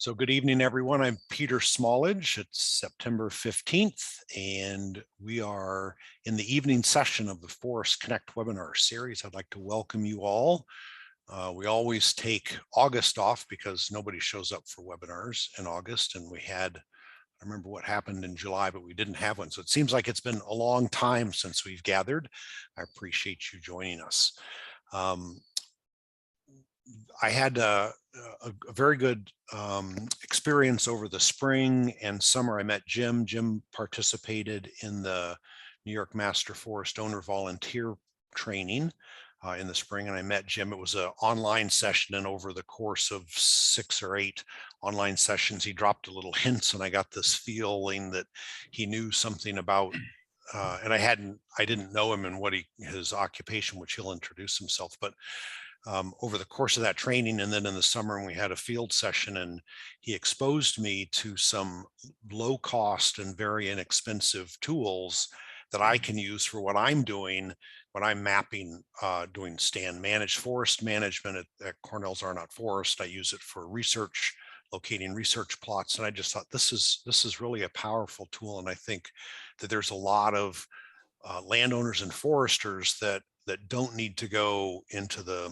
So good evening, everyone. I'm Peter Smallage. It's September 15th, and we are in the evening session of the Forest Connect webinar series. I'd like to welcome you all. We always take August off because nobody shows up for webinars in August, and I remember what happened in July, but we didn't have one. So it seems like it's been a long time since we've gathered. I appreciate you joining us. I had a very good experience over the spring and summer. I met Jim. Jim participated in the New York Master Forest Owner Volunteer Training in the spring, and I met Jim. It was an online session, and over the course of 6 or 8 online sessions, he dropped a little hints, and I got this feeling that he knew something about and I didn't know him and his occupation, which he'll introduce himself, but over the course of that training, and then in the summer we had a field session, and he exposed me to some low cost and very inexpensive tools that I can use for what I'm doing when I'm mapping, doing stand managed forest management at Cornell's Arnott Forest. I use it for research, locating research plots, and I just thought this is really a powerful tool. And I think that there's a lot of landowners and foresters that don't need to go into the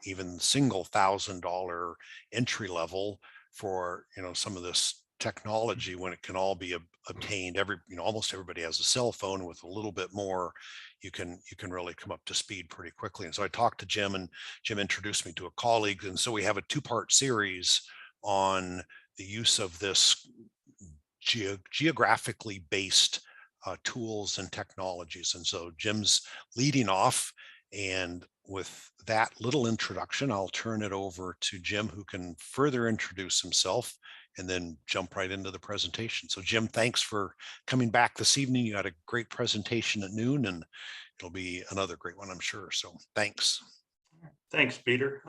even single $1,000 entry level for some of this technology, when it can all be obtained. Almost everybody has a cell phone, and with a little bit more you can really come up to speed pretty quickly. And so I talked to Jim, and Jim introduced me to a colleague, and so we have a 2-part series on the use of this geographically based tools and technologies. And so Jim's leading off, and with that little introduction, I'll turn it over to Jim, who can further introduce himself and then jump right into the presentation. So Jim, thanks for coming back this evening. You had a great presentation at noon, and it'll be another great one, I'm sure. So thanks. Thanks, Peter.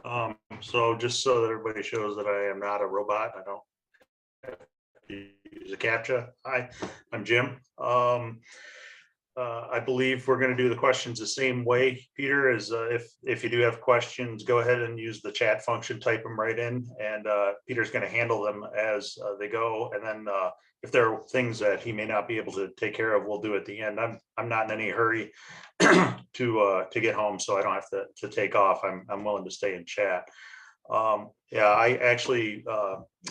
So just so that everybody shows that I am not a robot, I don't have to use a CAPTCHA. Hi, I'm Jim. I believe we're going to do the questions the same way, Peter, as if you do have questions, go ahead and use the chat function, type them right in, and Peter's going to handle them as they go. And then if there are things that he may not be able to take care of, we'll do at the end. I'm not in any hurry to get home, so I don't have to take off. I'm willing to stay in chat. Yeah, I actually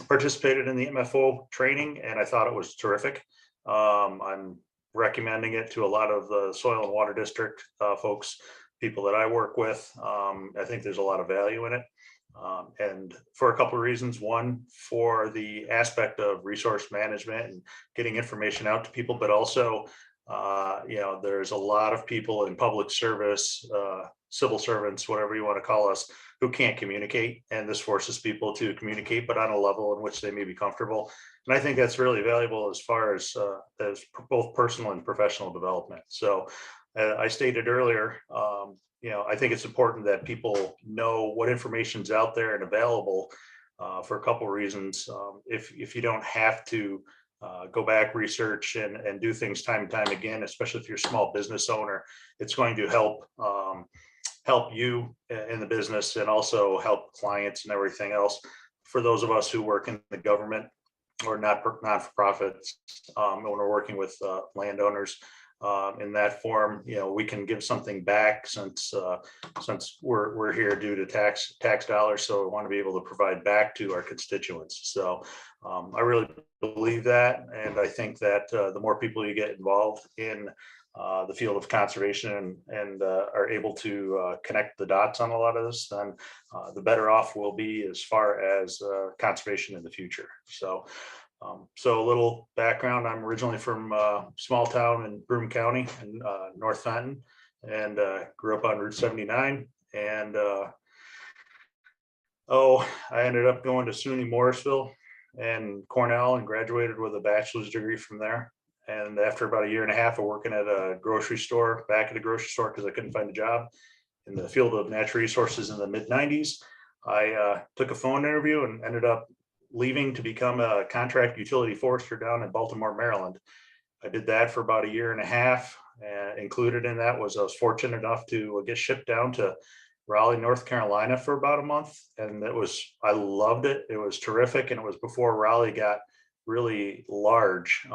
participated in the MFO training, and I thought it was terrific. I'm recommending it to a lot of the soil and water district folks, people that I work with. I think there's a lot of value in it, and for a couple of reasons. One, for the aspect of resource management and getting information out to people, but also there's a lot of people in public service, civil servants, whatever you want to call us, who can't communicate, and this forces people to communicate, but on a level in which they may be comfortable. And I think that's really valuable as far as both personal and professional development. So I stated earlier, I think it's important that people know what information's out there and available for a couple of reasons. If you don't have to go back, research, and do things time and time again, especially if you're a small business owner, it's going to help you in the business, and also help clients and everything else. For those of us who work in the government or not-for-profits, when we're working with landowners in that form, we can give something back, since we're here due to tax dollars. So we want to be able to provide back to our constituents. So I really believe that, and I think that the more people you get involved in the field of conservation and are able to connect the dots on a lot of this, then the better off we'll be as far as conservation in the future. So a little background: I'm originally from a small town in Broome County in North Fenton, and grew up on Route 79. And I ended up going to SUNY Morrisville and Cornell, and graduated with a bachelor's degree from there. And after about 1.5 years of working at a grocery store, back at a grocery store because I couldn't find a job in the field of natural resources in the mid-90s, I took a phone interview and ended up leaving to become a contract utility forester down in Baltimore, Maryland. I did that for about 1.5 years. Included in that was I was fortunate enough to get shipped down to Raleigh, North Carolina for about a month. And I loved it. It was terrific. And it was before Raleigh got really large.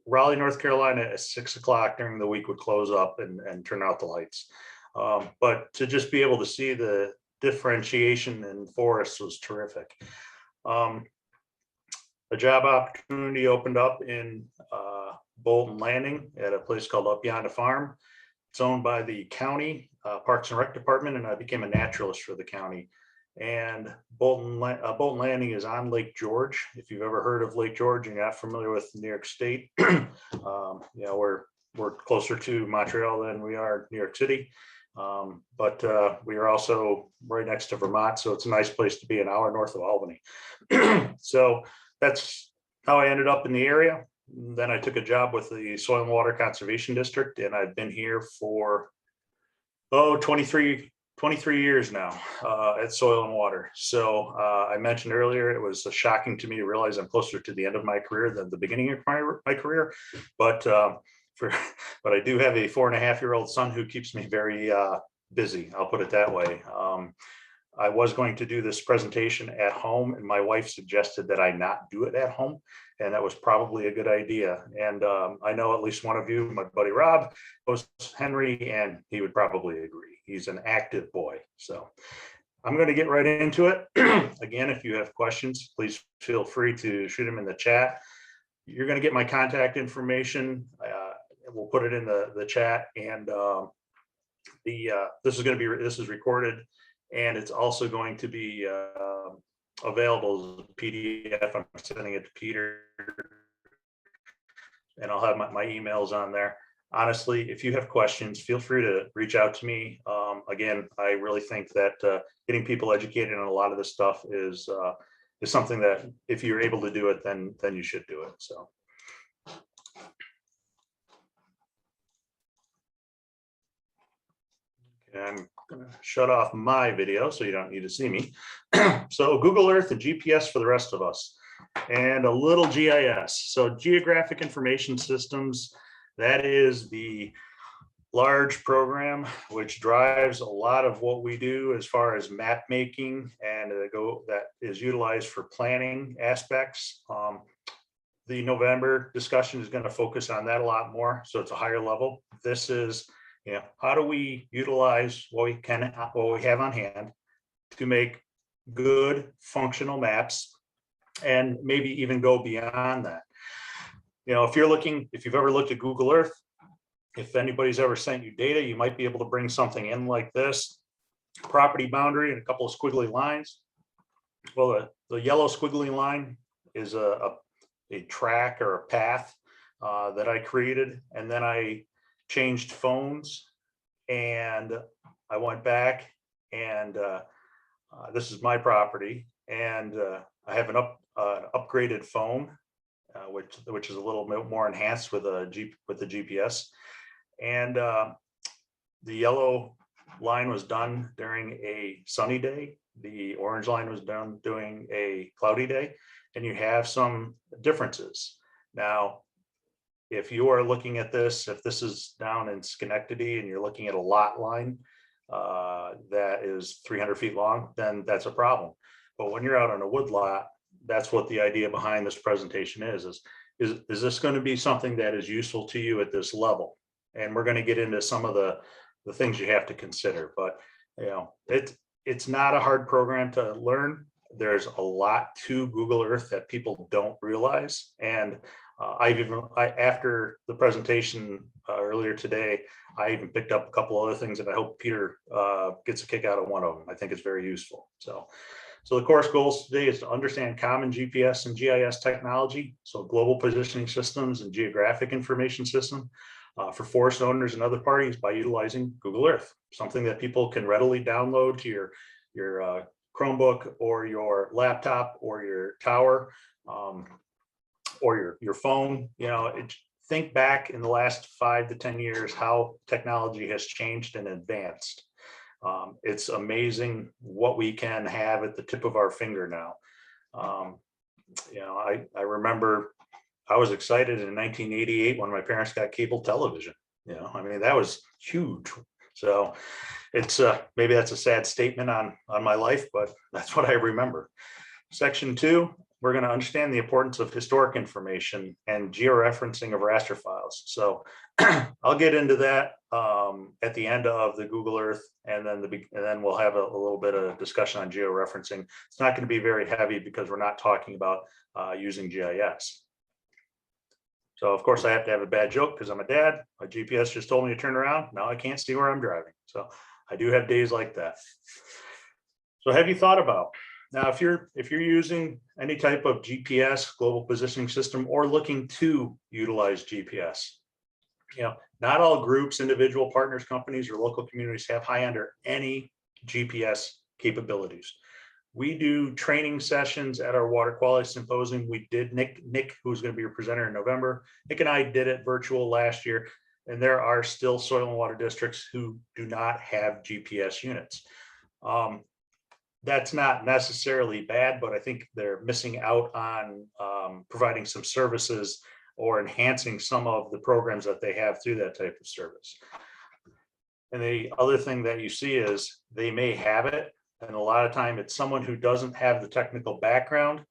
Raleigh, North Carolina at 6 o'clock during the week would close up and turn out the lights. But to just be able to see the differentiation in forests was terrific. A job opportunity opened up in Bolton Landing at a place called Up Beyond a Farm. It's owned by the county Parks and Rec Department, and I became a naturalist for the county. And Bolton Landing is on Lake George. If you've ever heard of Lake George and you're not familiar with New York State, we're closer to Montreal than we are New York City. But we are also right next to Vermont, so it's a nice place to be, an hour north of Albany. So that's how I ended up in the area. Then I took a job with the Soil and Water Conservation District, and I've been here for 23 years now at Soil and Water. So I mentioned earlier, it was shocking to me to realize I'm closer to the end of my career than the beginning of my career. But I do have a 4.5-year-old son who keeps me very busy. I'll put it that way. I was going to do this presentation at home, and my wife suggested that I not do it at home. And that was probably a good idea. And I know at least one of you, my buddy Rob, hosts Henry, and he would probably agree. He's an active boy. So I'm going to get right into it. Again, if you have questions, please feel free to shoot them in the chat. You're going to get my contact information. We'll put it in the chat. And this is recorded, and it's also going to be available as a PDF. I'm sending it to Peter, and I'll have my emails on there. Honestly, if you have questions, feel free to reach out to me. Again, I really think that getting people educated on a lot of this stuff is something that if you're able to do it, then you should do it. So. I'm going to shut off my video so you don't need to see me. So Google Earth and GPS for the rest of us, and a little GIS. So geographic information systems, that is the large program which drives a lot of what we do as far as map making, and that is utilized for planning aspects. The November discussion is going to focus on that a lot more, so it's a higher level. This is, how do we utilize what we have on hand to make good functional maps, and maybe even go beyond that. If you've ever looked at Google Earth, if anybody's ever sent you data, you might be able to bring something in like this: property boundary and a couple of squiggly lines. Well, the yellow squiggly line is a track or a path that I created, and then I changed phones, and I went back, and this is my property, and I have an upgraded phone, which is a little bit more enhanced with the GPS, and the yellow line was done during a sunny day. The orange line was done during a cloudy day, and you have some differences. Now, if you are looking at this, if this is down in Schenectady and you're looking at a lot line that is 300 feet long, then that's a problem. But when you're out on a wood lot, that's what the idea behind this presentation is this going to be something that is useful to you at this level? And we're going to get into some of the things you have to consider, but it's not a hard program to learn. There's a lot to Google Earth that people don't realize. And after the presentation earlier today, I even picked up a couple other things, and I hope Peter gets a kick out of one of them. I think it's very useful. So the course goals today is to understand common GPS and GIS technology, so global positioning systems and geographic information system for forest owners and other parties by utilizing Google Earth, something that people can readily download to your Chromebook or your laptop or your tower. Or your phone. Think back in the last 5 to 10 years how technology has changed and advanced. It's amazing what we can have at the tip of our finger now. I remember I was excited in 1988 when my parents got cable television. That was huge. So it's maybe that's a sad statement on my life, but that's what I remember. Section 2, we're going to understand the importance of historic information and georeferencing of raster files. So I'll get into that at the end of the Google Earth, and then we'll have a little bit of discussion on georeferencing. It's not going to be very heavy because we're not talking about using GIS. So of course I have to have a bad joke because I'm a dad. My GPS just told me to turn around. Now I can't see where I'm driving. So I do have days like that. So have you thought about, now if you're using any type of GPS, global positioning system, or looking to utilize GPS, not all groups, individual partners, companies, or local communities have high-end or any GPS capabilities. We do training sessions at our water quality symposium. We did, Nick, who's going to be your presenter in November, Nick and I did it virtual last year, and there are still soil and water districts who do not have GPS units. That's not necessarily bad, but I think they're missing out on providing some services or enhancing some of the programs that they have through that type of service. And the other thing that you see is they may have it, and a lot of time it's someone who doesn't have the technical background,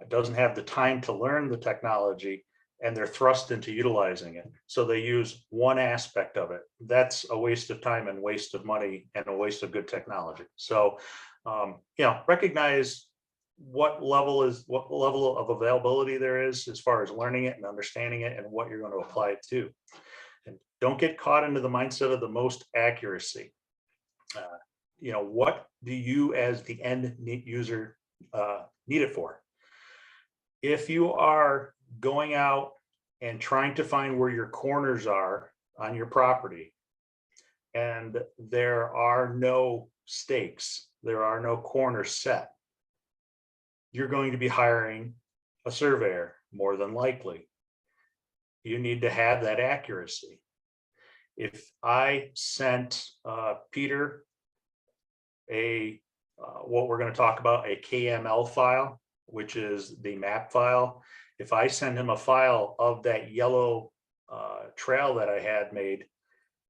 doesn't have the time to learn the technology, and they're thrust into utilizing it. So they use one aspect of it. That's a waste of time and waste of money and a waste of good technology. So, recognize what level of availability there is as far as learning it and understanding it and what you're going to apply it to. And don't get caught into the mindset of the most accuracy. What do you as the end user need it for? If you are going out and trying to find where your corners are on your property, and there are no stakes, there are no corners set, you're going to be hiring a surveyor more than likely. You need to have that accuracy. If I sent Peter what we're going to talk about, a KML file, which is the map file. If I send him a file of that yellow trail that I had made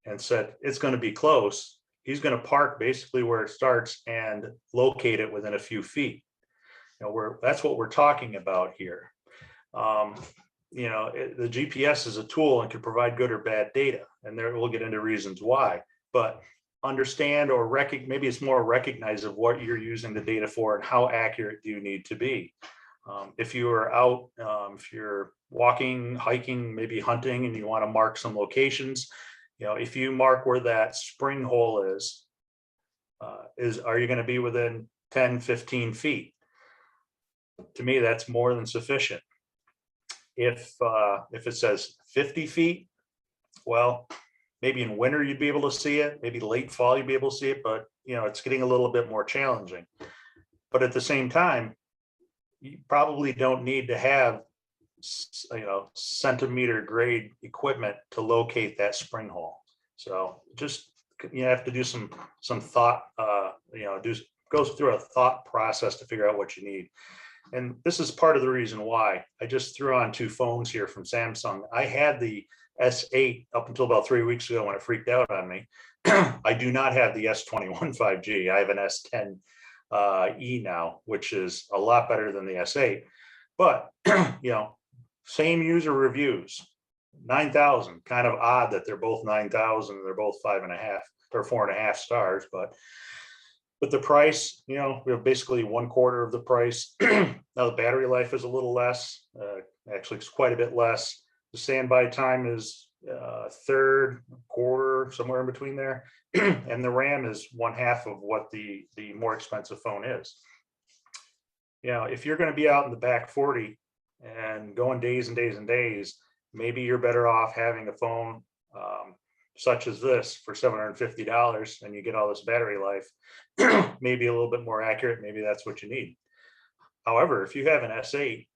and said it's going to be close, he's going to park basically where it starts and locate it within a few feet. That's what we're talking about here. The GPS is a tool and can provide good or bad data, and there we'll get into reasons why. But understand or maybe it's more recognize of what you're using the data for and how accurate do you need to be. If you are out, if you're walking, hiking, maybe hunting, and you want to mark some locations, if you mark where that spring hole is, are you going to be within 10, 15 feet? To me, that's more than sufficient. If it says 50 feet, well, maybe in winter you'd be able to see it, maybe late fall you'd be able to see it, but it's getting a little bit more challenging. But at the same time, you probably don't need to have centimeter grade equipment to locate that spring hole. So just you have to do some thought, go through a thought process to figure out what you need. And this is part of the reason why I just threw on 2 phones here from Samsung. I had the S8 up until about 3 weeks ago when it freaked out on me. I do not have the S21 5G. I have an S10 E now, which is a lot better than the S8. But same user reviews, 9,000. Kind of odd that they're both 9,000. They're both 5.5 or 4.5 stars, but the price, we have basically 1/4 of the price. Now the battery life is a little less. Actually, it's quite a bit less. The standby time is third, quarter, somewhere in between there. And the RAM is 1/2 of what the more expensive phone is. If you're going to be out in the back 40 and going days and days and days, maybe you're better off having a phone such as this for $750, and you get all this battery life, maybe a little bit more accurate. Maybe that's what you need. However, if you have an S8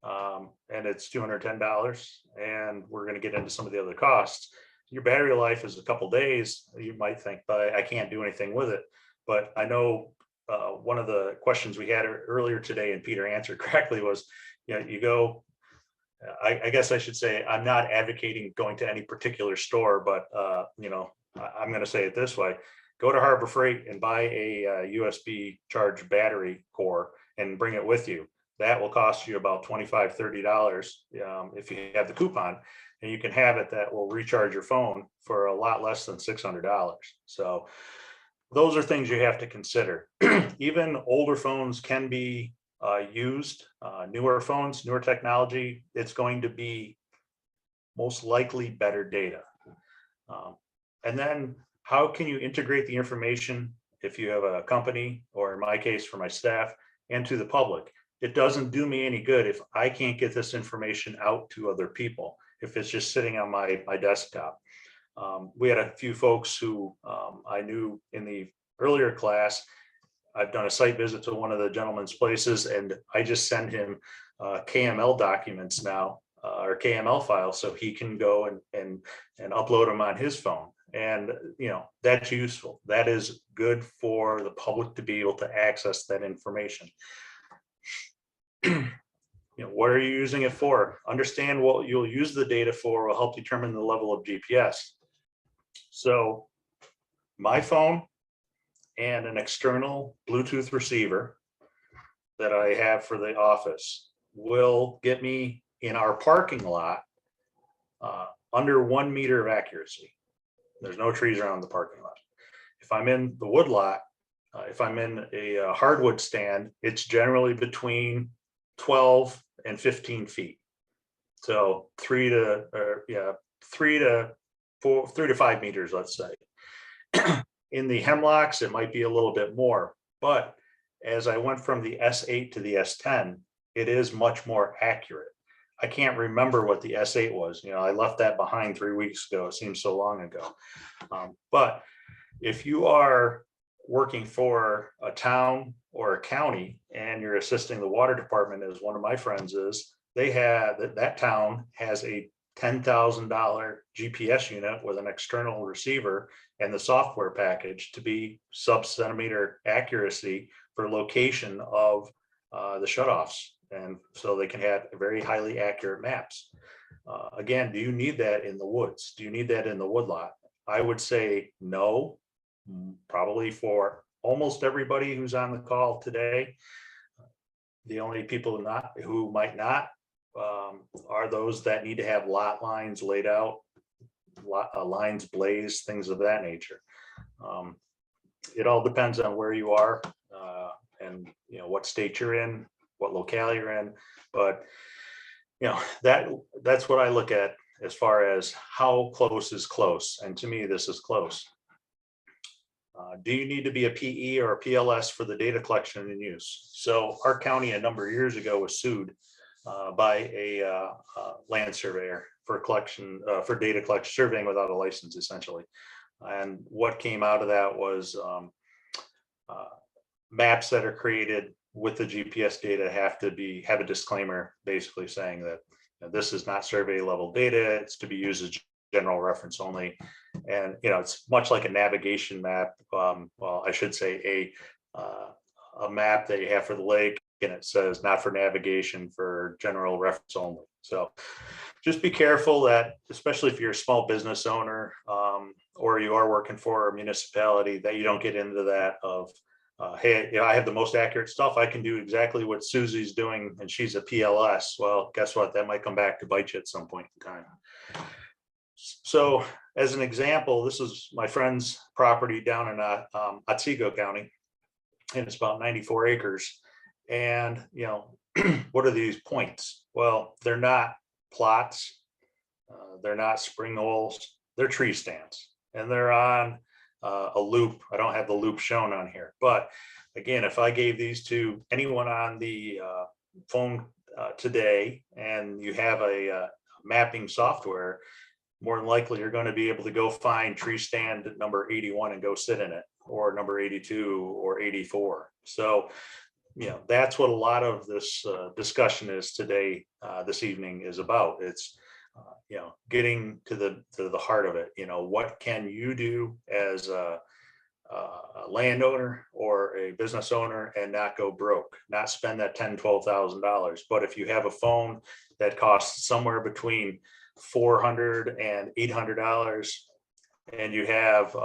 and it's $210, and we're going to get into some of the other costs, your battery life is a couple days. You might think, but I can't do anything with it. But I know one of the questions we had earlier today, and Peter answered correctly, was, you go, I guess I should say, I'm not advocating going to any particular store, but I'm going to say it this way, go to Harbor Freight and buy a USB charged battery core and bring it with you. That will cost you about $25, $30 if you have the coupon, and you can have it that will recharge your phone for a lot less than $600. So those are things you have to consider. Even older phones can be used. Newer phones, newer technology, it's going to be most likely better data. And then how can you integrate the information if you have a company, or in my case for my staff, and to the public? It doesn't do me any good if I can't get this information out to other people, if it's just sitting on my desktop. We had a few folks who I knew in the earlier class. I've done a site visit to one of the gentleman's places, and I just send him KML documents now, or KML files, so he can go and upload them on his phone. And that's useful. That is good for the public to be able to access that information. What are you using it for? Understand what you'll use the data for will help determine the level of GPS. So my phone and an external Bluetooth receiver that I have for the office will get me in our parking lot under 1 meter of accuracy. There's no trees around the parking lot. If I'm in the wood lot, if I'm in a hardwood stand, it's generally between 12 and 15 feet. So 3 to 5 meters, let's say. In the hemlocks, it might be a little bit more, but as I went from the S8 to the S10, it is much more accurate. I can't remember what the S8 was. I left that behind 3 weeks ago. It seems so long ago. But if you are working for a town or a county and you're assisting the water department, as one of my friends is, that town has a $10,000 GPS unit with an external receiver and the software package to be sub-centimeter accuracy for location of the shutoffs. And so they can have very highly accurate maps. Again, do you need that in the woods? Do you need that in the woodlot? I would say no, probably for almost everybody who's on the call today. The only people who might not are those that need to have lot lines laid out, lines blazed, things of that nature. It all depends on where you are and what state you're in, what locale you're in, but that's what I look at as far as how close is close, and to me this is close. Do you need to be a PE or a PLS for the data collection and use? So our county a number of years ago was sued by a land surveyor for data collection, surveying without a license, essentially. And what came out of that was maps that are created with the GPS data have a disclaimer basically saying that this is not survey level data. It's to be used as general reference only. And it's much like a navigation map. Well, I should say a map that you have for the lake, and it says not for navigation, for general reference only. So just be careful that, especially if you're a small business owner or you are working for a municipality, that you don't get into that of hey, I have the most accurate stuff. I can do exactly what Susie's doing, and she's a PLS. Well, guess what? That might come back to bite you at some point in time. So as an example, this is my friend's property down in Otsego County, and it's about 94 acres. And, what are these points? Well, they're not plots. They're not spring holes. They're tree stands, and they're on a loop. I don't have the loop shown on here, but again, if I gave these to anyone on the phone today, and you have a mapping software, more than likely you're going to be able to go find tree stand number 81 and go sit in it, or number 82 or 84. So that's what a lot of this discussion is today, this evening, is about. It's getting to the heart of it. What can you do as a landowner or a business owner and not go broke, not spend that $10,000, $12,000. But if you have a phone that costs somewhere between $400 and $800, and you have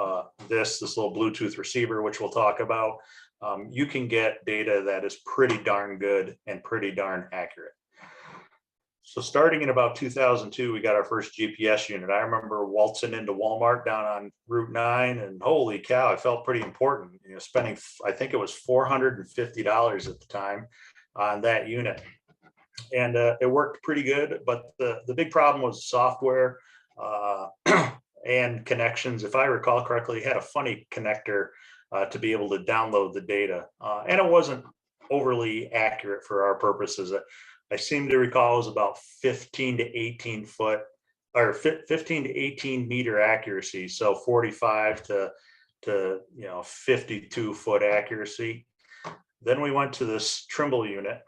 this little Bluetooth receiver, which we'll talk about, you can get data that is pretty darn good and pretty darn accurate. So starting in about 2002, we got our first GPS unit. I remember waltzing into Walmart down on Route 9, and holy cow, I felt pretty important, you know, spending, I think it was $450 at the time on that unit. And it worked pretty good, but the big problem was software and connections. If I recall correctly, it had a funny connector to be able to download the data. And it wasn't overly accurate for our purposes. I seem to recall it was about 15 to 18 foot or 15 to 18 meter accuracy. So 45 to 52 foot accuracy. Then we went to this Trimble unit,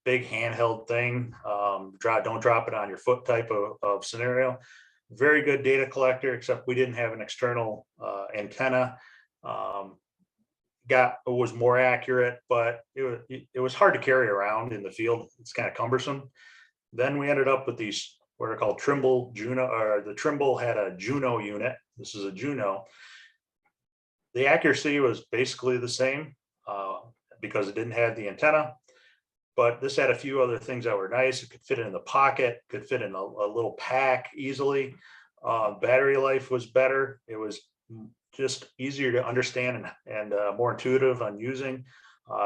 big handheld thing. Don't drop it on your foot type of scenario. Very good data collector, except we didn't have an external antenna. Was more accurate, but it was hard to carry around in the field. It's kind of cumbersome. Then we ended up with these what are called Trimble Juno, or the Trimble had a Juno unit. This is a Juno. The accuracy was basically the same because it didn't have the antenna, but this had a few other things that were nice. It could fit in the pocket, could fit in a little pack easily. Battery life was better. It was just easier to understand and more intuitive on using.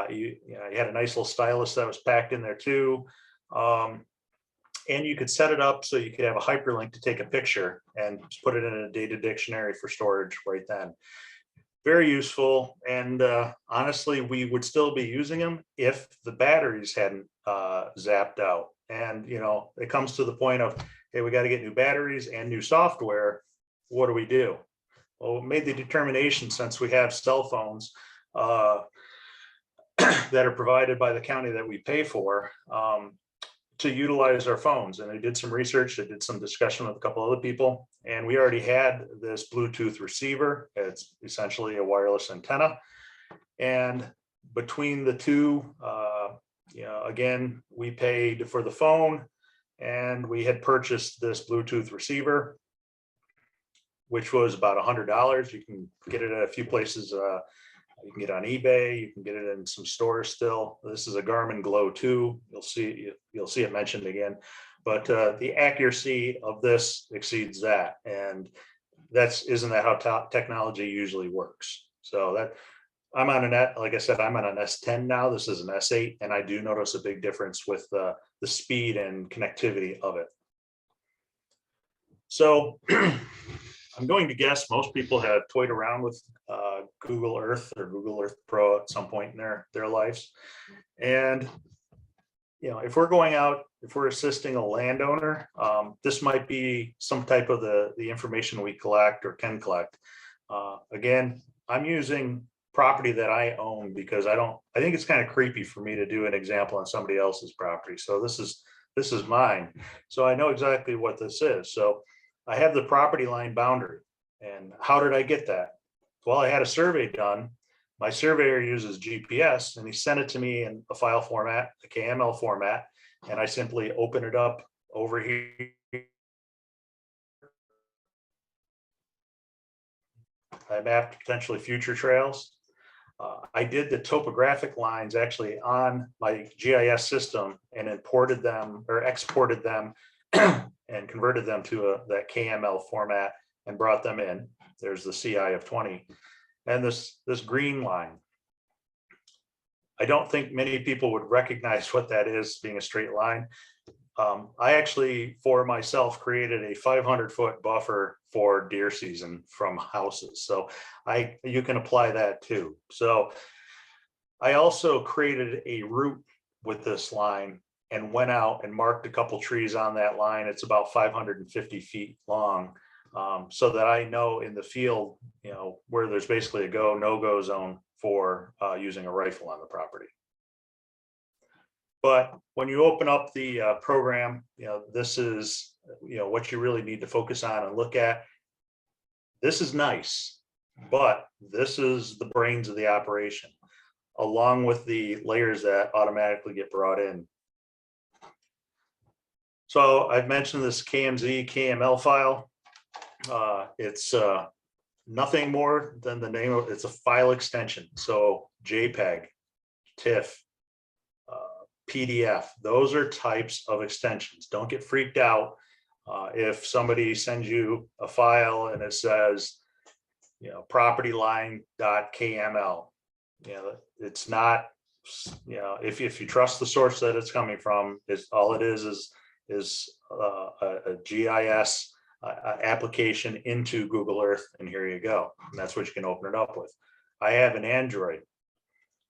You had a nice little stylus that was packed in there too. And you could set it up so you could have a hyperlink to take a picture and put it in a data dictionary for storage right then. Very useful. And honestly, we would still be using them if the batteries hadn't zapped out. And, you know, it comes to the point of, hey, we got to get new batteries and new software. What do? Well, we made the determination, since we have cell phones that are provided by the county that we pay for, to utilize our phones. And I did some research, I did some discussion with a couple other people, and we already had this Bluetooth receiver. It's essentially a wireless antenna. And between the two, again, we paid for the phone, and we had purchased this Bluetooth receiver, which was about $100. You can get it at a few places. You can get it on eBay. You can get it in some stores still. This is a Garmin Glow 2. You'll see it mentioned again, but the accuracy of this exceeds that, and isn't that how technology usually works? So that I'm on like I said, I'm on an S10 now. This is an S8, and I do notice a big difference with the speed and connectivity of it. So I'm going to guess most people have toyed around with Google Earth or Google Earth Pro at some point in their lives. And, you know, if we're going out, if we're assisting a landowner, this might be some type of the information we collect or can collect. Again, I'm using property that I own because I think it's kind of creepy for me to do an example on somebody else's property. So this is mine. So I know exactly what this is. So I have the property line boundary. And how did I get that? Well, I had a survey done. My surveyor uses GPS, and he sent it to me in a file format, a KML format, and I simply open it up over here. I mapped potentially future trails. I did the topographic lines actually on my GIS system and imported them or exported them and converted them to that KML format and brought them in. There's the CI of 20. And this green line, I don't think many people would recognize what that is, being a straight line. I actually, for myself, created a 500-foot buffer for deer season from houses. So you can apply that too. So I also created a route with this line and went out and marked a couple trees on that line. It's about 550 feet long. So that I know in the field, you know, where there's basically a go, no-go zone for using a rifle on the property. But when you open up the program, you know, this is, you know, what you really need to focus on and look at. This is nice, but this is the brains of the operation, along with the layers that automatically get brought in. So I've mentioned this KMZ, KML file. It's nothing more than the name of it's a file extension. So JPEG, TIFF, PDF, those are types of extensions. Don't get freaked out if somebody sends you a file and it says, property line.kml. It's not, if you trust the source that it's coming from, it's all it is a GIS application into Google Earth, and here you go. And that's what you can open it up with. I have an Android.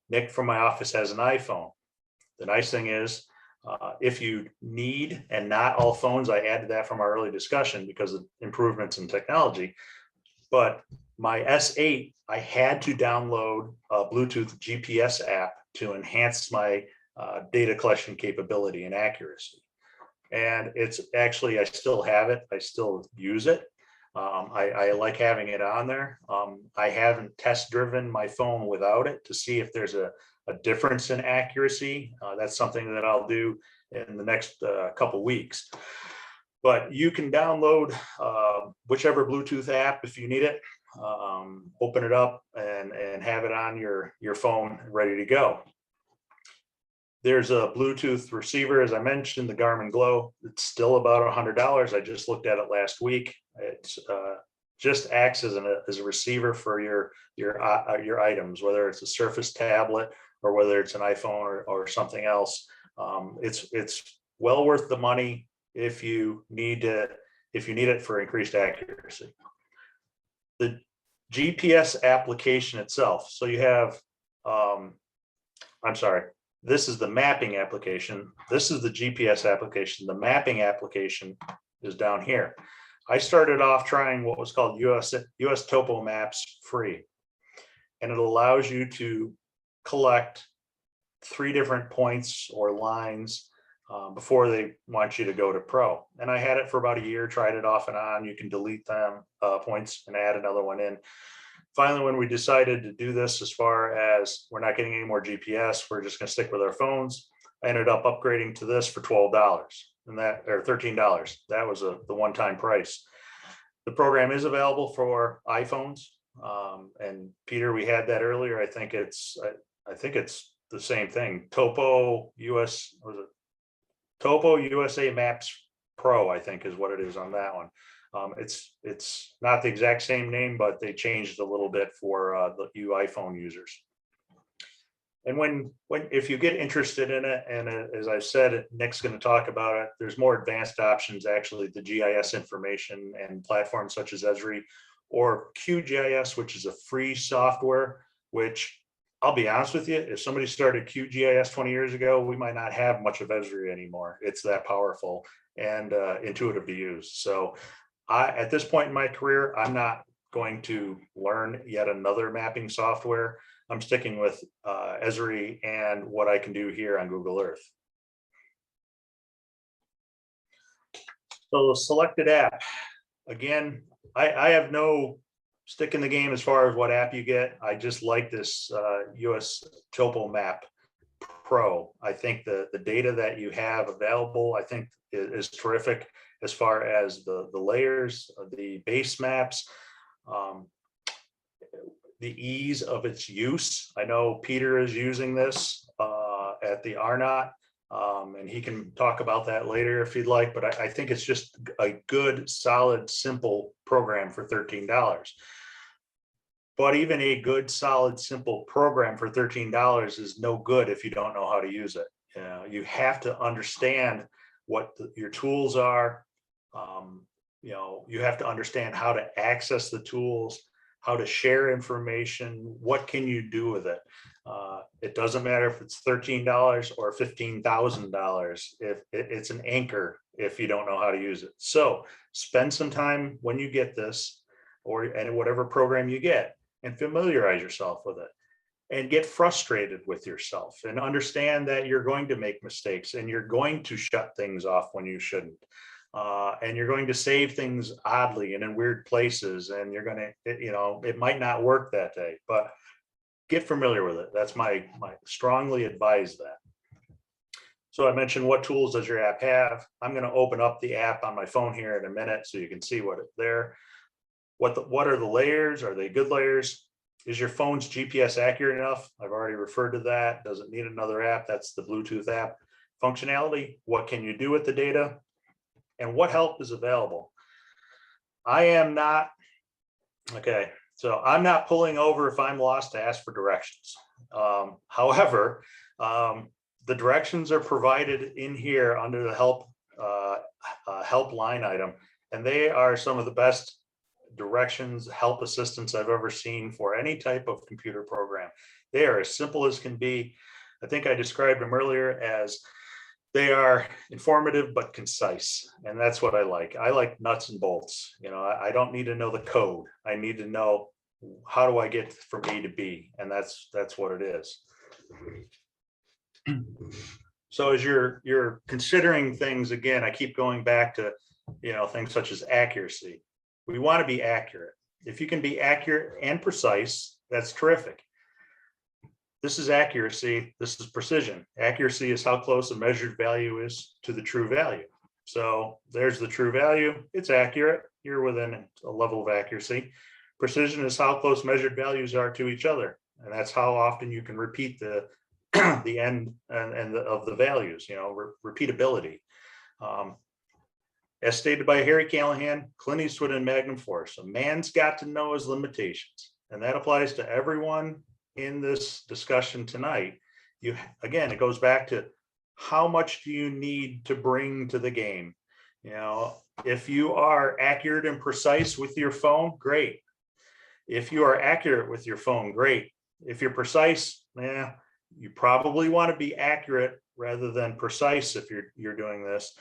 Nick from my office has an iPhone. The nice thing is, if you need, and not all phones, I added that from our early discussion because of improvements in technology, but my S8, I had to download a Bluetooth GPS app to enhance my data collection capability and accuracy. And it's actually, I still have it. I still use it. I like having it on there. I haven't test driven my phone without it to see if there's a difference in accuracy. That's something that I'll do in the next couple weeks. But you can download whichever Bluetooth app if you need it, open it up and have it on your phone ready to go. There's a Bluetooth receiver, as I mentioned, the Garmin Glow. It's still about $100. I just looked at it last week. It's just acts as a receiver for your items, whether it's a Surface tablet or whether it's an iPhone or something else. It's well worth the money if you need it for increased accuracy. The GPS application itself. So you have, this is the mapping application. This is the GPS application. The mapping application is down here. I started off trying what was called USTopo Maps free. And it allows you to collect 3 different points or lines before they want you to go to Pro. And I had it for about a year, tried it off and on. You can delete them points and add another one in. Finally, when we decided to do this, as far as we're not getting any more GPS, we're just going to stick with our phones. I ended up upgrading to this for $12 and that, or $13. That was the one-time price. The program is available for iPhones. And Peter, we had that earlier. I think it's the same thing. Topo USA Maps Pro, I think is what it is on that one. It's not the exact same name, but they changed a little bit for you iPhone users. And if you get interested in it, and as I said, Nick's going to talk about it, there's more advanced options, actually, the GIS information and platforms such as Esri or QGIS, which is a free software, which I'll be honest with you, if somebody started QGIS 20 years ago, we might not have much of Esri anymore. It's that powerful and intuitive to use. So at this point in my career, I'm not going to learn yet another mapping software. I'm sticking with Esri and what I can do here on Google Earth. So the selected app, again, I have no stick in the game as far as what app you get. I just like this USTopo Map Pro. I think the data that you have available, I think is terrific as far as the layers, the base maps, the ease of its use. I know Peter is using this at the Arnott, and he can talk about that later if he'd like, but I think it's just a good, solid, simple program for $13. But even a good, solid, simple program for $13 is no good if you don't know how to use it. You have to understand what your tools are. You have to understand how to access the tools, how to share information, what can you do with it. It doesn't matter if it's $13 or $15,000. If it's an anchor if you don't know how to use it. So spend some time when you get this and whatever program you get, and familiarize yourself with it, and get frustrated with yourself and understand that you're going to make mistakes and you're going to shut things off when you shouldn't. And you're going to save things oddly and in weird places, and you're going to, it might not work that day, but get familiar with it. That's my strongly advise that. So I mentioned, what tools does your app have? I'm going to open up the app on my phone here in a minute so you can see what it's there. What are the layers? Are they good layers? Is your phone's GPS accurate enough? I've already referred to that. Does it need another app? That's the Bluetooth app functionality. What can you do with the data? And what help is available? I am not, okay, so I'm not pulling over if I'm lost to ask for directions. However, the directions are provided in here under the help line item, and they are some of the best directions, help assistance I've ever seen for any type of computer program. They are as simple as can be. I think I described them earlier as they are informative but concise, and that's what I like. I like nuts and bolts. You know, I don't need to know the code. I need to know, how do I get from A to B, and that's what it is. So as you're considering things, again, I keep going back to, you know, things such as accuracy. We want to be accurate. If you can be accurate and precise, that's terrific. This is accuracy. This is precision. Accuracy is how close a measured value is to the true value. So there's the true value. It's accurate. You're within a level of accuracy. Precision is how close measured values are to each other. And that's how often you can repeat the end of the values, you know, repeatability. As stated by Harry Callahan, Clint Eastwood, and Magnum Force, a man's got to know his limitations. And that applies to everyone in this discussion tonight. Again, it goes back to, how much do you need to bring to the game? You know, if you are accurate and precise with your phone, great. If you are accurate with your phone, great. If you're precise, you probably want to be accurate rather than precise if you're doing this.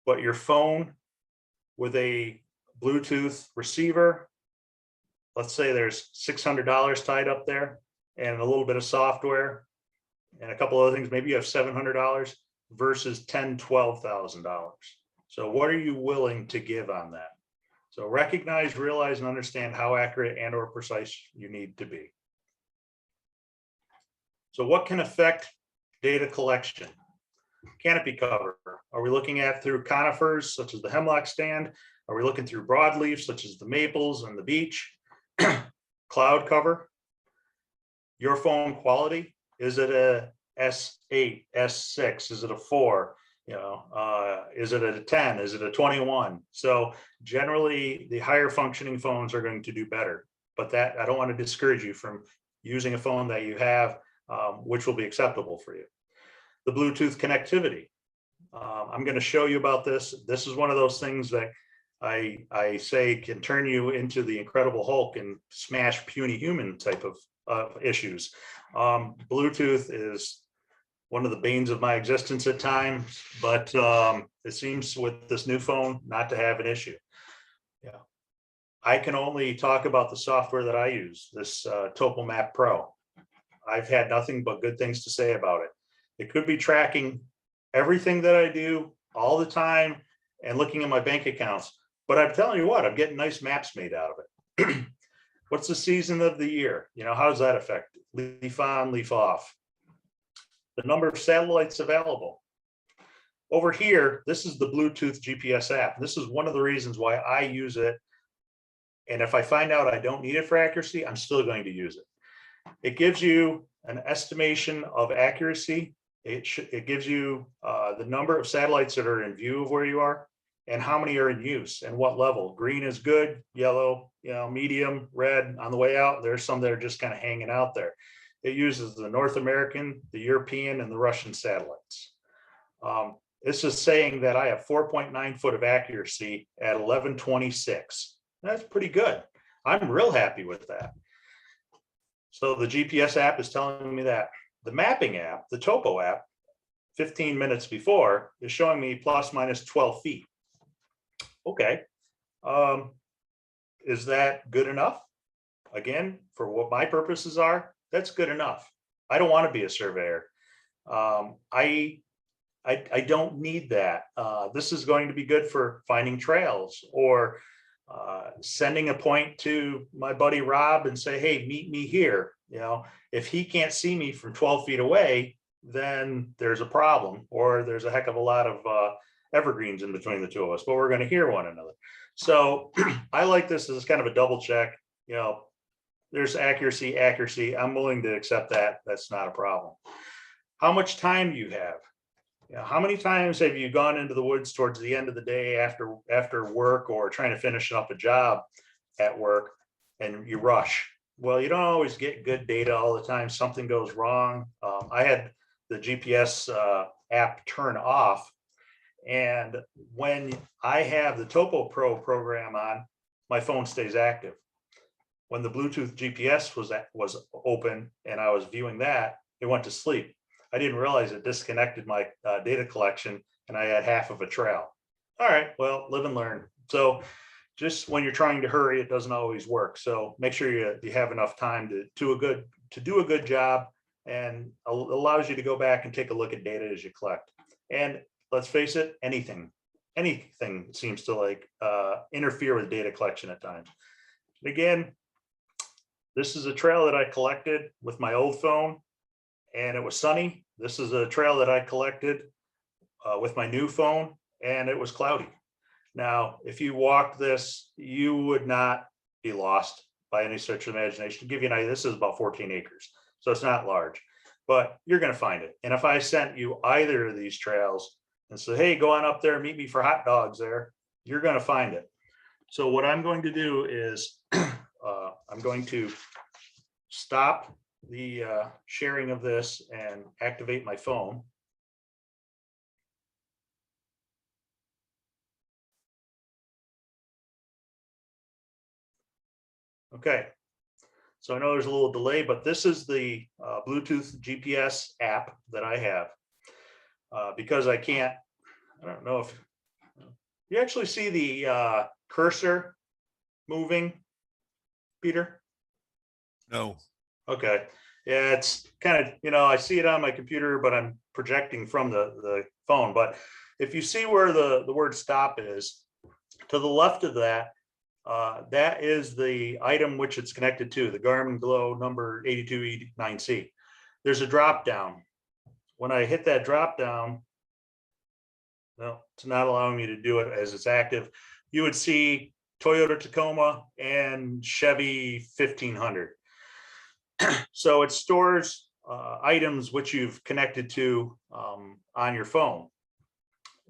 But your phone with a Bluetooth receiver, let's say there's $600 tied up there and a little bit of software and a couple other things, maybe you have $700 versus $10,000, $12,000. So what are you willing to give on that? So recognize, realize, and understand how accurate and or precise you need to be. So what can affect data collection? Canopy cover. Are we looking at through conifers such as the hemlock stand? Are we looking through broadleaf such as the maples and the beech? Cloud cover. Your phone quality. Is it a S8, S6? Is it a 4? You know, is it a 10? Is it a 21? So generally the higher functioning phones are going to do better, but that, I don't want to discourage you from using a phone that you have, which will be acceptable for you. The Bluetooth connectivity. I'm going to show you about this. This is one of those things that I say can turn you into the Incredible Hulk and smash puny human type of issues. Bluetooth is one of the banes of my existence at times, but it seems with this new phone not to have an issue. Yeah, I can only talk about the software that I use, this Topo Pro. I've had nothing but good things to say about it. It could be tracking everything that I do all the time and looking at my bank accounts, but I'm telling you what, I'm getting nice maps made out of it. What's the season of the year? You know, how does that affect leaf on, leaf off? The number of satellites available. Over here, this is the Bluetooth GPS app. This is one of the reasons why I use it. And if I find out I don't need it for accuracy, I'm still going to use it. It gives you an estimation of accuracy. It gives you the number of satellites that are in view of where you are and how many are in use and what level. Green is good, yellow, you know, medium, red on the way out. There's some that are just kind of hanging out there. It uses the North American, the European, and the Russian satellites. This is saying that I have 4.9 foot of accuracy at 1126. That's pretty good. I'm real happy with that. So the GPS app is telling me that. The mapping app, the Topo app, 15 minutes before is showing me plus minus 12 feet. Okay. Is that good enough? Again, for what my purposes are, that's good enough. I don't want to be a surveyor. I don't need that. This is going to be good for finding trails or sending a point to my buddy Rob and say, hey, meet me here. You know, if he can't see me from 12 feet away, then there's a problem, or there's a heck of a lot of evergreens in between the two of us, but we're going to hear one another. So I like this as kind of a double check. You know, there's accuracy. I'm willing to accept that. That's not a problem. How much time do you have? You know, how many times have you gone into the woods towards the end of the day after work or trying to finish up a job at work and you rush? Well, you don't always get good data all the time. Something goes wrong. I had the GPS app turn off. And when I have the Topo Pro program on, my phone stays active. When the Bluetooth GPS was open and I was viewing that, it went to sleep. I didn't realize it disconnected my data collection and I had half of a trail. All right, well, live and learn. So just when you're trying to hurry, it doesn't always work. So make sure you have enough time to do a good job, and allows you to go back and take a look at data as you collect. And let's face it, anything seems to like interfere with data collection at times. Again, this is a trail that I collected with my old phone and it was sunny. This is a trail that I collected with my new phone and it was cloudy. Now, if you walked this, you would not be lost by any stretch of imagination. To give you an idea, this is about 14 acres, so it's not large, but you're going to find it. And if I sent you either of these trails and said, hey, go on up there, meet me for hot dogs there, you're going to find it. So what I'm going to do is I'm going to stop the sharing of this and activate my phone. Okay, so I know there's a little delay, but this is the Bluetooth GPS app that I have because I don't know if you actually see the cursor moving, Peter? No. Okay. Yeah, it's kind of, you know, I see it on my computer, but I'm projecting from the phone. But if you see where the word stop is, to the left of that, that is the item which it's connected to, the Garmin Glow number 82E9C. There's a drop down. When I hit that drop down, well, it's not allowing me to do it as it's active. You would see Toyota Tacoma and Chevy 1500. So it stores items which you've connected to on your phone.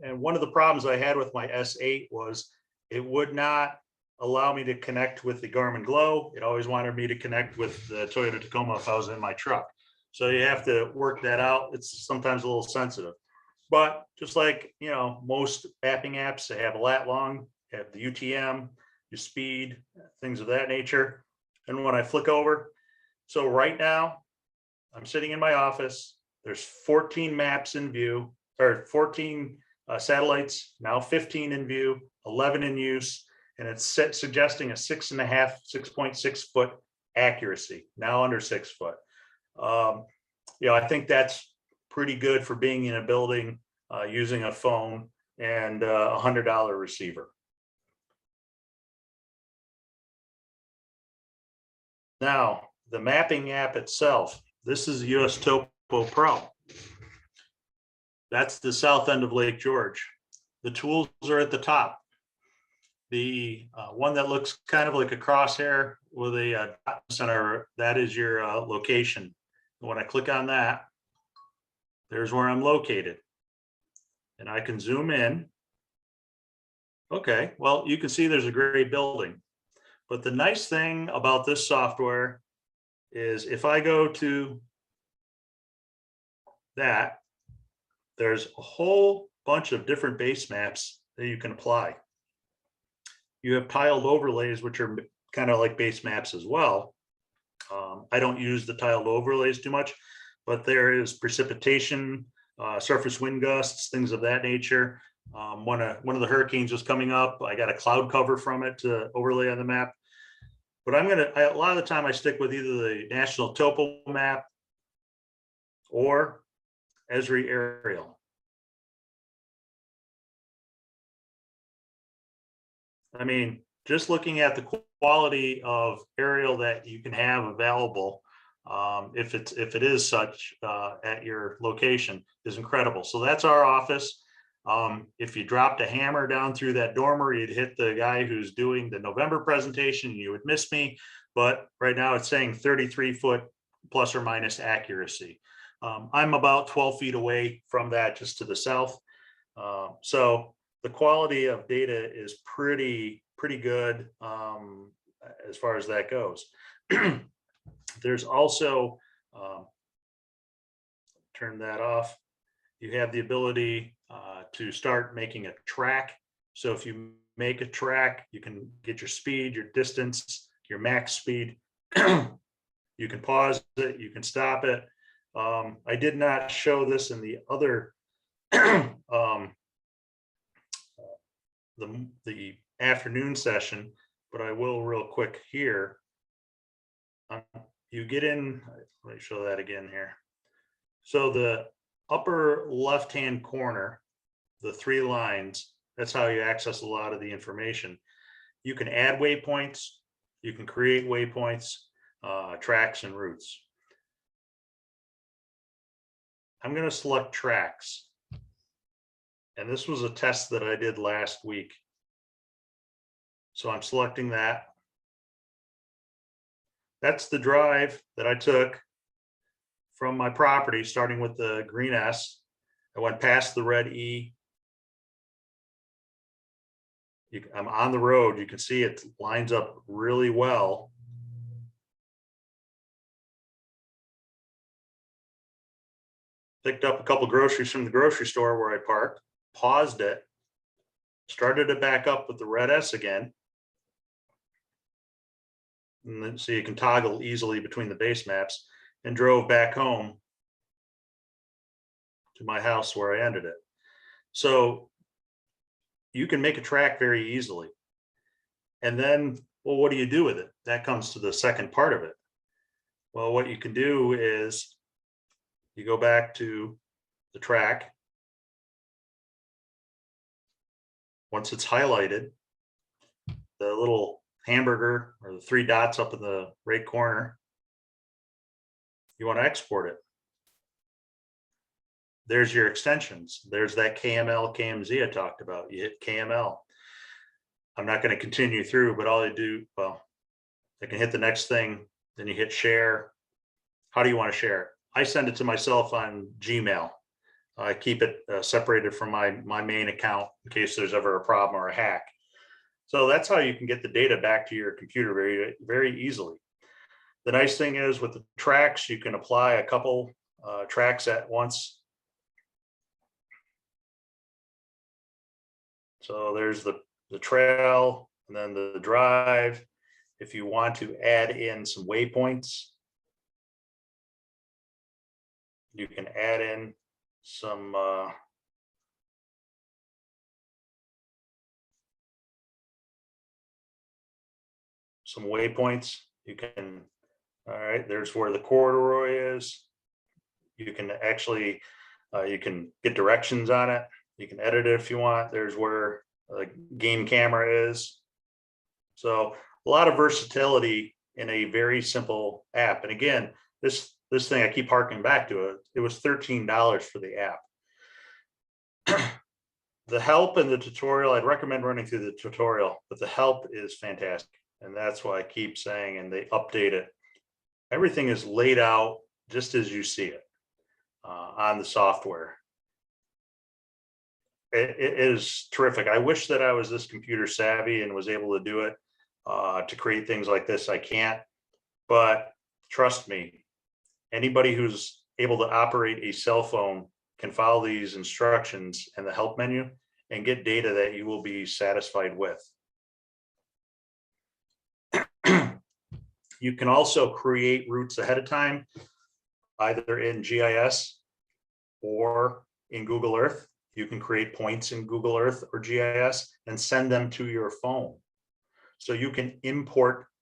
And one of the problems I had with my S8 was it would not allow me to connect with the Garmin Glow. It always wanted me to connect with the Toyota Tacoma if I was in my truck. So you have to work that out. It's sometimes a little sensitive. But just like, you know, most mapping apps, they have a lat long, have the UTM, your speed, things of that nature. And when I flick over, so right now, I'm sitting in my office. There's 14 maps in view, or 14 satellites, now 15 in view, 11 in use, and it's suggesting a 6.6 foot accuracy, now under 6 foot. You know, I think that's pretty good for being in a building using a phone and a $100 receiver. Now, the mapping app itself, this is USTopo Pro. That's the south end of Lake George. The tools are at the top. The one that looks kind of like a crosshair with a dot center, that is your location. When I click on that, there's where I'm located. And I can zoom in. Okay, well, you can see there's a great building. But the nice thing about this software is if I go to that, there's a whole bunch of different base maps that you can apply. You have tiled overlays, which are kind of like base maps as well. I don't use the tiled overlays too much, but there is precipitation, surface wind gusts, things of that nature. One of the hurricanes was coming up. I got a cloud cover from it to overlay on the map. But a lot of the time I stick with either the National Topo map or Esri Aerial. I mean, just looking at the quality of aerial that you can have available, if it is such at your location, is incredible. So that's our office. If you dropped a hammer down through that dormer, you'd hit the guy who's doing the November presentation, and you would miss me. But right now it's saying 33 foot plus or minus accuracy. I'm about 12 feet away from that, just to the south. So the quality of data is pretty good as far as that goes. There's also, turn that off. You have the ability to start making a track. So if you make a track, you can get your speed, your distance, your max speed. You can pause it, you can stop it. I did not show this in the other the afternoon session, but I will real quick here. You get in, let me show that again here. So the upper left-hand corner, the 3 lines, that's how you access a lot of the information. You can add waypoints, you can create waypoints, tracks and routes. I'm going to select tracks. And this was a test that I did last week. So I'm selecting that. That's the drive that I took from my property, starting with the green S. I went past the red E. I'm on the road. You can see it lines up really well. Picked up a couple groceries from the grocery store where I parked, paused it, started it back up with the red S again. And then, so you can toggle easily between the base maps, and drove back home to my house where I ended it. So you can make a track very easily. And then, well, what do you do with it? That comes to the second part of it. Well, what you can do is you go back to the track. Once it's highlighted, the little hamburger or the 3 dots up in the right corner, you want to export it. There's your extensions. There's that KML, KMZ I talked about. You hit KML. I'm not going to continue through, but all I do, well, I can hit the next thing, then you hit share. How do you want to share it? I send it to myself on Gmail. I keep it separated from my main account in case there's ever a problem or a hack. So that's how you can get the data back to your computer very easily. The nice thing is with the tracks, you can apply a couple tracks at once. So there's the trail and then the drive. If you want to add in some waypoints, you can add in some waypoints. You can, all right, there's where the corduroy is. You can actually, you can get directions on it. You can edit it if you want. There's where the game camera is. So a lot of versatility in a very simple app. And again, this thing, I keep harking back to it. It was $13 for the app. The help and the tutorial, I'd recommend running through the tutorial, but the help is fantastic. And that's why I keep saying, and they update it. Everything is laid out just as you see it on the software. It is terrific. I wish that I was this computer savvy and was able to do it to create things like this. I can't, but trust me, anybody who's able to operate a cell phone can follow these instructions in the help menu and get data that you will be satisfied with. You can also create routes ahead of time, either in GIS or in Google Earth. You can create points in Google Earth or GIS and send them to your phone. So you can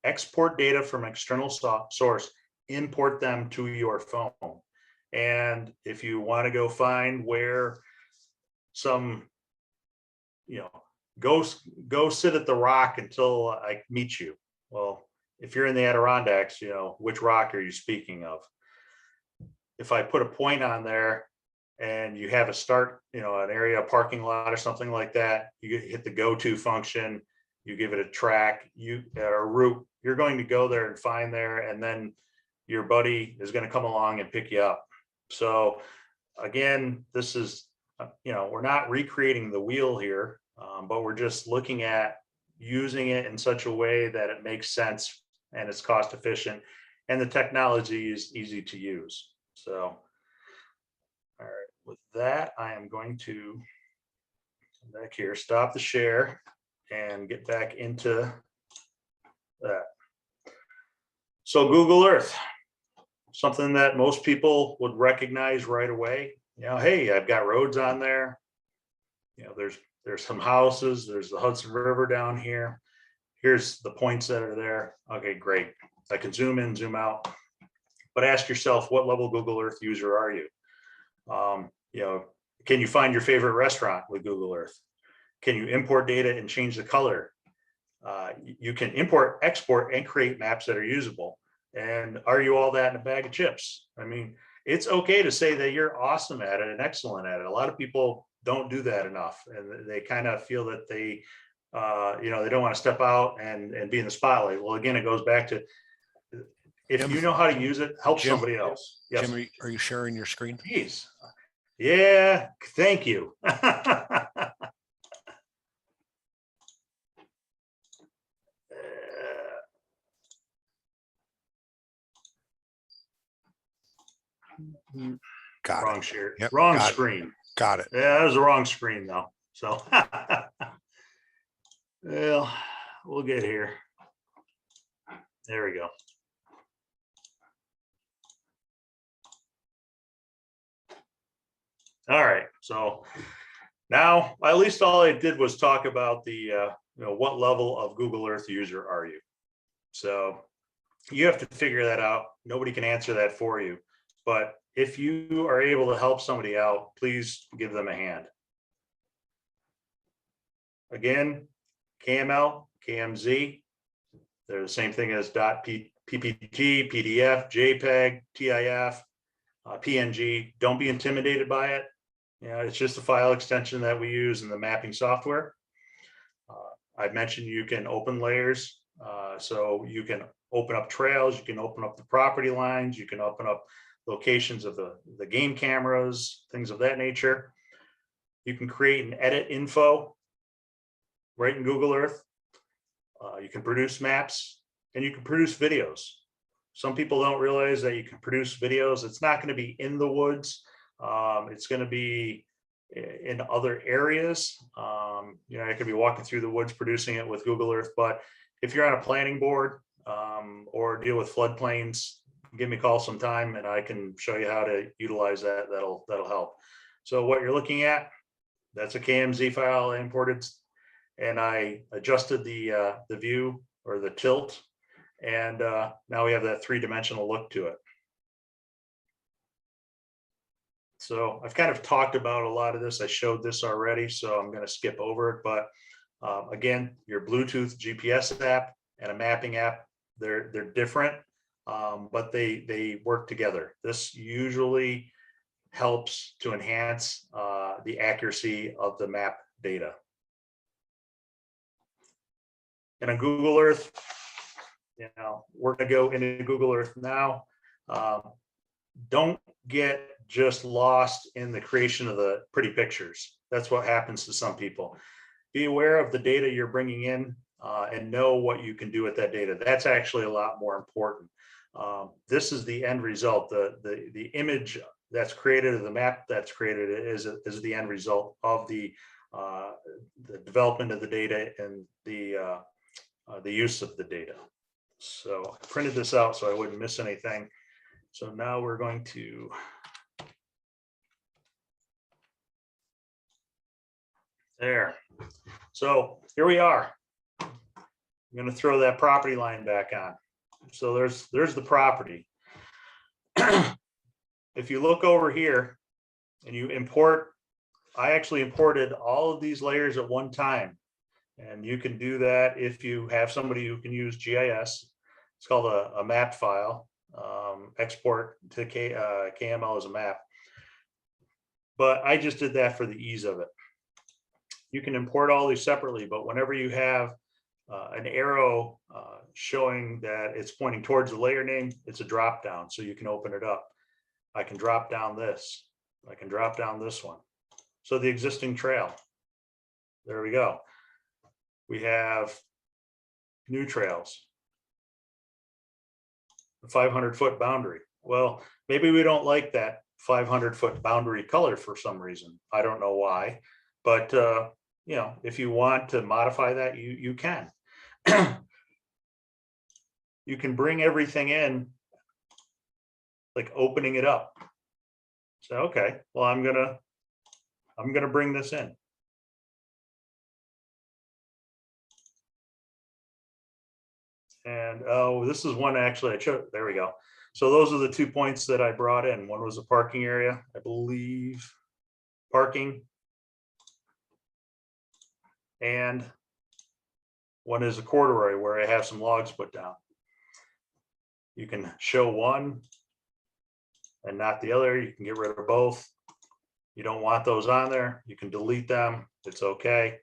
export data from an external source, import them to your phone. And if you want to go find where some, go sit at the rock until I meet you. Well, if you're in the Adirondacks, which rock are you speaking of? If I put a point on there, and you have a start, an area, a parking lot or something like that, you hit the go to function, you give it a track, or a route, you're going to go there and find there, and then your buddy is going to come along and pick you up. So again, this is, we're not recreating the wheel here, but we're just looking at using it in such a way that it makes sense and it's cost efficient and the technology is easy to use. So, all right, with that, I am going to come back here, stop the share and get back into that. So Google Earth, something that most people would recognize right away. Hey, I've got roads on there. There's some houses. There's the Hudson River down here. Here's the points that are there. Okay, great. I can zoom in, zoom out. But ask yourself, what level Google Earth user are you? Can you find your favorite restaurant with Google Earth? Can you import data and change the color? You can import, export, and create maps that are usable. And are you all that in a bag of chips? I mean, it's okay to say that you're awesome at it and excellent at it. A lot of people don't do that enough, and they kind of feel that they don't want to step out and be in the spotlight. Well, again, it goes back to, if Jim, you know how to use it, help Jim, somebody else. Yes. Jim, are you sharing your screen? Jeez. Yeah, thank you. Got wrong it. share. Yep, Wrong got screen. It. Got it. Yeah, that was the wrong screen though. So well, we'll get here. There we go. All right. So now, at least all I did was talk about the what level of Google Earth user are you? So you have to figure that out. Nobody can answer that for you. But if you are able to help somebody out, please give them a hand. Again, KML, KMZ, they're the same thing as .ppt, PDF, JPEG, TIF, PNG. Don't be intimidated by it. It's just a file extension that we use in the mapping software. I mentioned you can open layers. So you can open up trails, you can open up the property lines, you can open up locations of the game cameras, things of that nature. You can create and edit info right in Google Earth. You can produce maps and you can produce videos. Some people don't realize that you can produce videos. It's not going to be in the woods. It's going to be in other areas. I could be walking through the woods producing it with Google Earth, but if you're on a planning board or deal with floodplains, give me a call sometime and I can show you how to utilize that. That'll help. So what you're looking at, that's a KMZ file I imported, and I adjusted the view or the tilt, and now we have that three-dimensional look to it. So I've kind of talked about a lot of this. I showed this already, so I'm going to skip over it. But again, your Bluetooth GPS app and a mapping app, they're different, but they work together. This usually helps to enhance the accuracy of the map data. And on Google Earth, we're going to go into Google Earth now. Don't get just lost in the creation of the pretty pictures. That's what happens to some people. Be aware of the data you're bringing in and know what you can do with that data. That's actually a lot more important. This is the end result. The image that's created, or the map that's created, is the end result of the development of the data and the use of the data. So I printed this out so I wouldn't miss anything. So now we're going to there. So here we are. I'm going to throw that property line back on. So there's the property. If you look over here and you import, I actually imported all of these layers at one time. And you can do that if you have somebody who can use GIS. It's called a map file. Export to KML as a map. but I just did that for the ease of it. You can import all these separately, but whenever you have an arrow showing that it's pointing towards the layer name, it's a drop down, so you can open it up. I can drop down this. I can drop down this one. So the existing trail. There we go. We have new trails. The 500-foot boundary. Well, maybe we don't like that 500-foot boundary color for some reason. I don't know why, but you know, if you want to modify that, you can. You can bring everything in, like opening it up. So, okay, well, I'm gonna bring this in. And oh, this is one actually I chose. There we go. So those are the 2 points that I brought in. One was a parking area, I believe, parking. And one is a corduroy where I have some logs put down. You can show one and not the other. You can get rid of both. You don't want those on there, you can delete them. It's okay.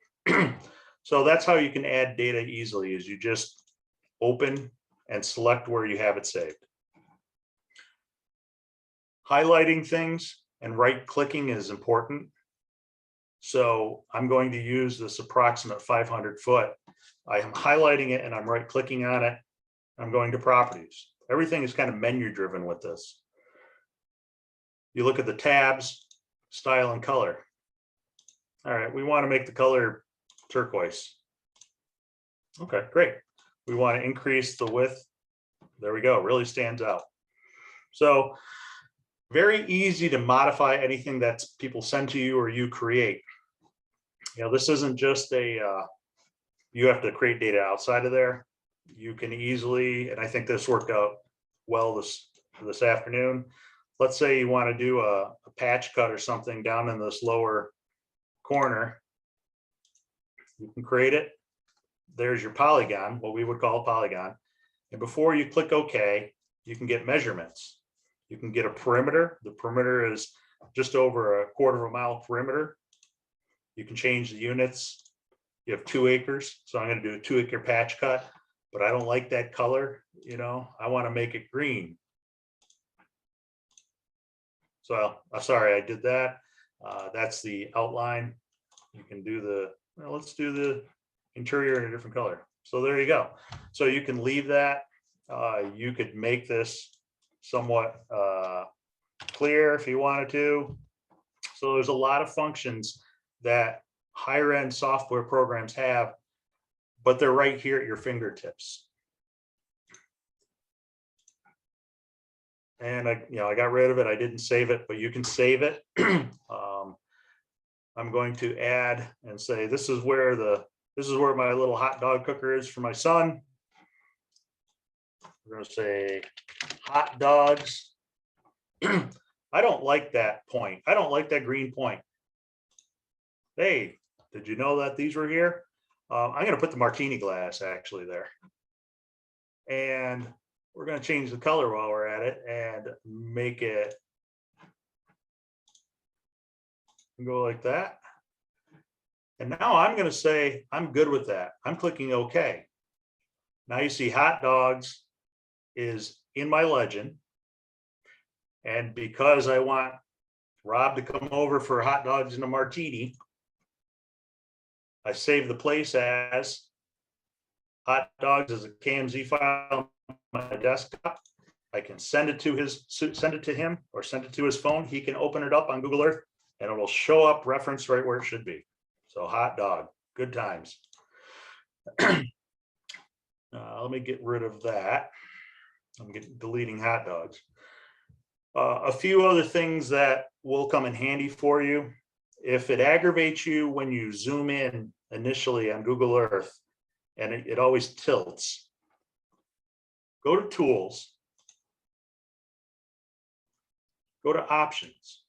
So that's how you can add data easily, is you just open and select where you have it saved. Highlighting things and right clicking is important. So I'm going to use this approximate 500 foot. I am highlighting it and I'm right clicking on it. I'm going to properties. Everything is kind of menu driven with this. You look at the tabs, style and color. All right, we want to make the color turquoise. Okay, great. We want to increase the width. There we go, really stands out. So very easy to modify anything that people send to you or you create. You know, this isn't just a, you have to create data outside of there. You can easily, and I think this worked out well this afternoon. Let's say you want to do a patch cut or something down in this lower corner. You can create it. There's your polygon, what we would call a polygon. And before you click OK, you can get measurements. You can get a perimeter. The perimeter is just over a 1/4 mile perimeter. You can change the units. You have 2 acres. So I'm going to do a 2 acre patch cut, but I don't like that color. You know, I want to make it green. So I'm sorry, I did that. That's the outline. You can do the, well, let's do the interior in a different color. So there you go. So you can leave that. You could make this somewhat clear if you wanted to. So there's a lot of functions that higher end software programs have, but they're right here at your fingertips. And I got rid of it. I didn't save it, but you can save it. I'm going to add and say, this is where my little hot dog cooker is for my son. We're going to say hot dogs. I don't like that point. I don't like that green point. Hey, did you know that these were here? I'm going to put the martini glass actually there. And we're going to change the color while we're at it and make it go like that. And now I'm going to say, I'm good with that. I'm clicking OK. Now you see hot dogs is in my legend. And because I want Rob to come over for hot dogs and a martini, I save the place as hot dogs as a KMZ file on my desktop. I can send it to him or send it to his phone. He can open it up on Google Earth and it will show up referenced right where it should be. So hot dog, good times. Let me get rid of that. I'm deleting hot dogs. A few other things that will come in handy for you. If it aggravates you when you zoom in initially on Google Earth and it always tilts, go to Tools, go to Options.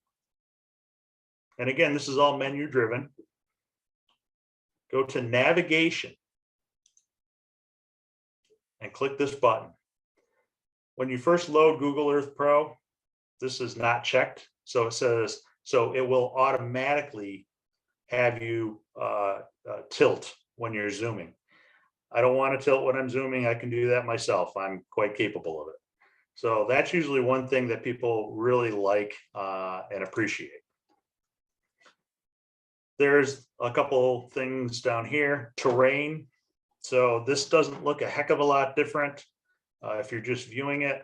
And again, this is all menu driven. Go to Navigation and click this button. When you first load Google Earth Pro, this is not checked. So it says So it will automatically have you tilt when you're zooming. I don't want to tilt when I'm zooming. I can do that myself. I'm quite capable of it. So that's usually one thing that people really like and appreciate. There's a couple things down here. Terrain. So this doesn't look a heck of a lot different if you're just viewing it.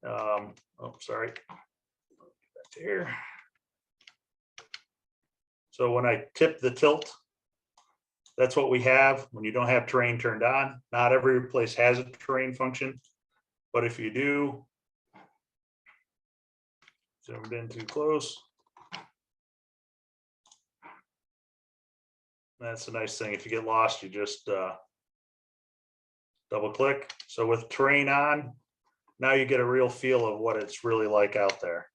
Oh, sorry. Back to here. So when I tip the tilt, that's what we have when you don't have terrain turned on. Not every place has a terrain function, but if you do, zoomed in too close. That's a nice thing. If you get lost, you just double click. So with terrain on, now you get a real feel of what it's really like out there.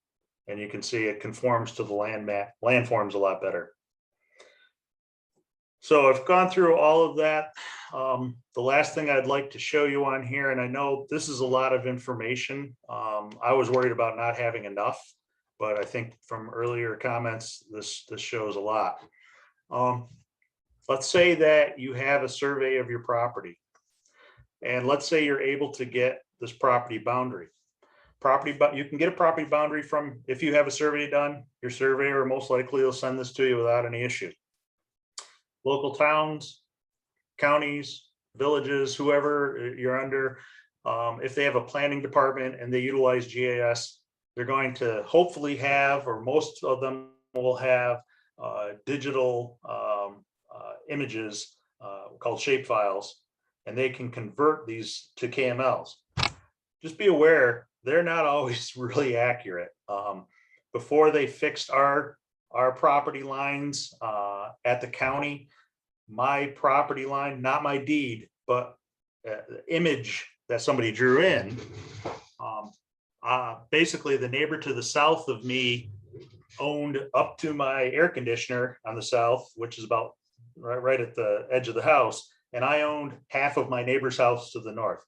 And you can see it conforms to the landforms a lot better. So I've gone through all of that. The last thing I'd like to show you on here, and I know this is a lot of information. I was worried about not having enough, but I think from earlier comments, this shows a lot. Let's say that you have a survey of your property, and let's say you're able to get this property boundary. You can get a property boundary from, if you have a survey done, your surveyor most likely will send this to you without any issue. Local towns, counties, villages, whoever you're under, if they have a planning department and they utilize GIS, they're going to hopefully have, or most of them will have, digital images called shapefiles, and they can convert these to KMLs. Just be aware, they're not always really accurate. Before they fixed our property lines at the county, my property line, not my deed, but the image that somebody drew in, basically the neighbor to the south of me owned up to my air conditioner on the south, which is about right at the edge of the house, and I owned half of my neighbor's house to the north.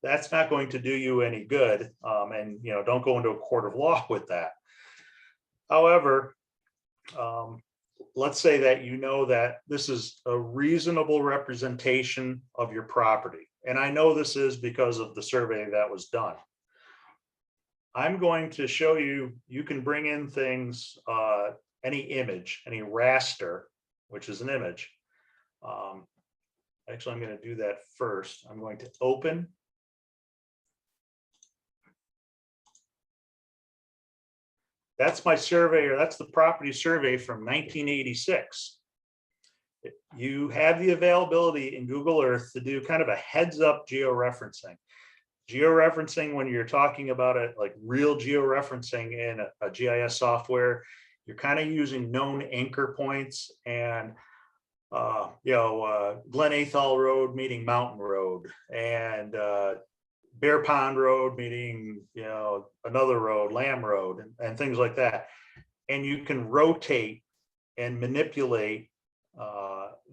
That's not going to do you any good, and don't go into a court of law with that. However, let's say that you know that this is a reasonable representation of your property, and I know this is because of the survey that was done. I'm going to show you, you can bring in things, any image, any raster, which is an image. Actually, I'm going to do that first. I'm going to open. That's my survey, or that's the property survey from 1986. You have the availability in Google Earth to do kind of a heads up georeferencing. Georeferencing, when you're talking about it like real georeferencing in a GIS software, you're kind of using known anchor points, and Glen Athol Road meeting Mountain Road, and Bear Pond Road meeting another road, Lamb Road, and things like that. And you can rotate and manipulate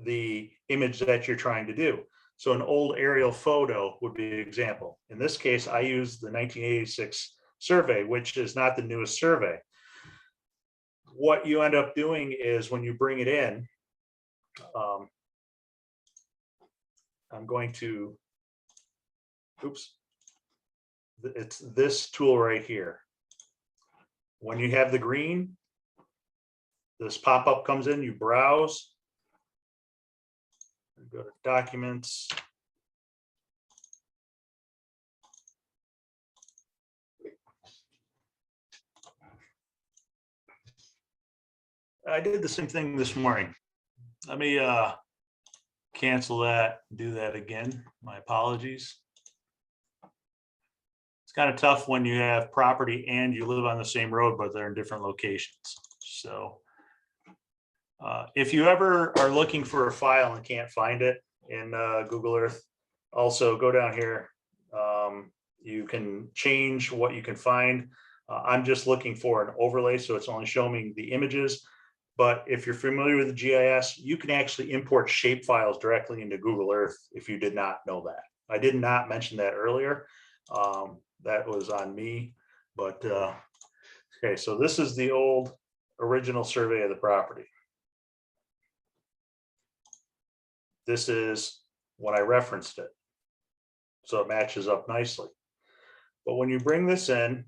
the image that you're trying to do. So an old aerial photo would be an example. In this case, I used the 1986 survey, which is not the newest survey. What you end up doing is when you bring it in, I'm going to, it's this tool right here. When you have the green, this pop-up comes in, you browse, go to documents. I did the same thing this morning. Let me cancel that, do that again. My apologies. It's kind of tough when you have property and you live on the same road, but they're in different locations. So if you ever are looking for a file and can't find it in Google Earth, also go down here. You can change what you can find. I'm just looking for an overlay, so it's only showing me the images. But if you're familiar with the GIS, you can actually import shape files directly into Google Earth if you did not know that. I did not mention that earlier. That was on me. But okay, so this is the old original survey of the property. This is when I referenced it. So it matches up nicely. But when you bring this in,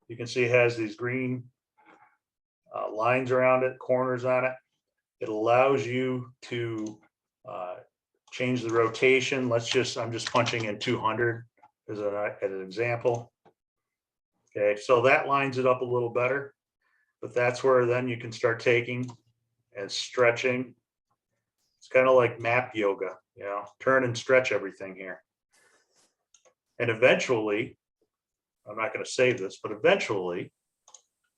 you can see it has these green lines around it, corners on it. It allows you to change the rotation. I'm just punching in 200 as an example. Okay, so that lines it up a little better, but that's where then you can start taking and stretching. It's kind of like map yoga, you know, turn and stretch everything here. And eventually, I'm not going to save this, but eventually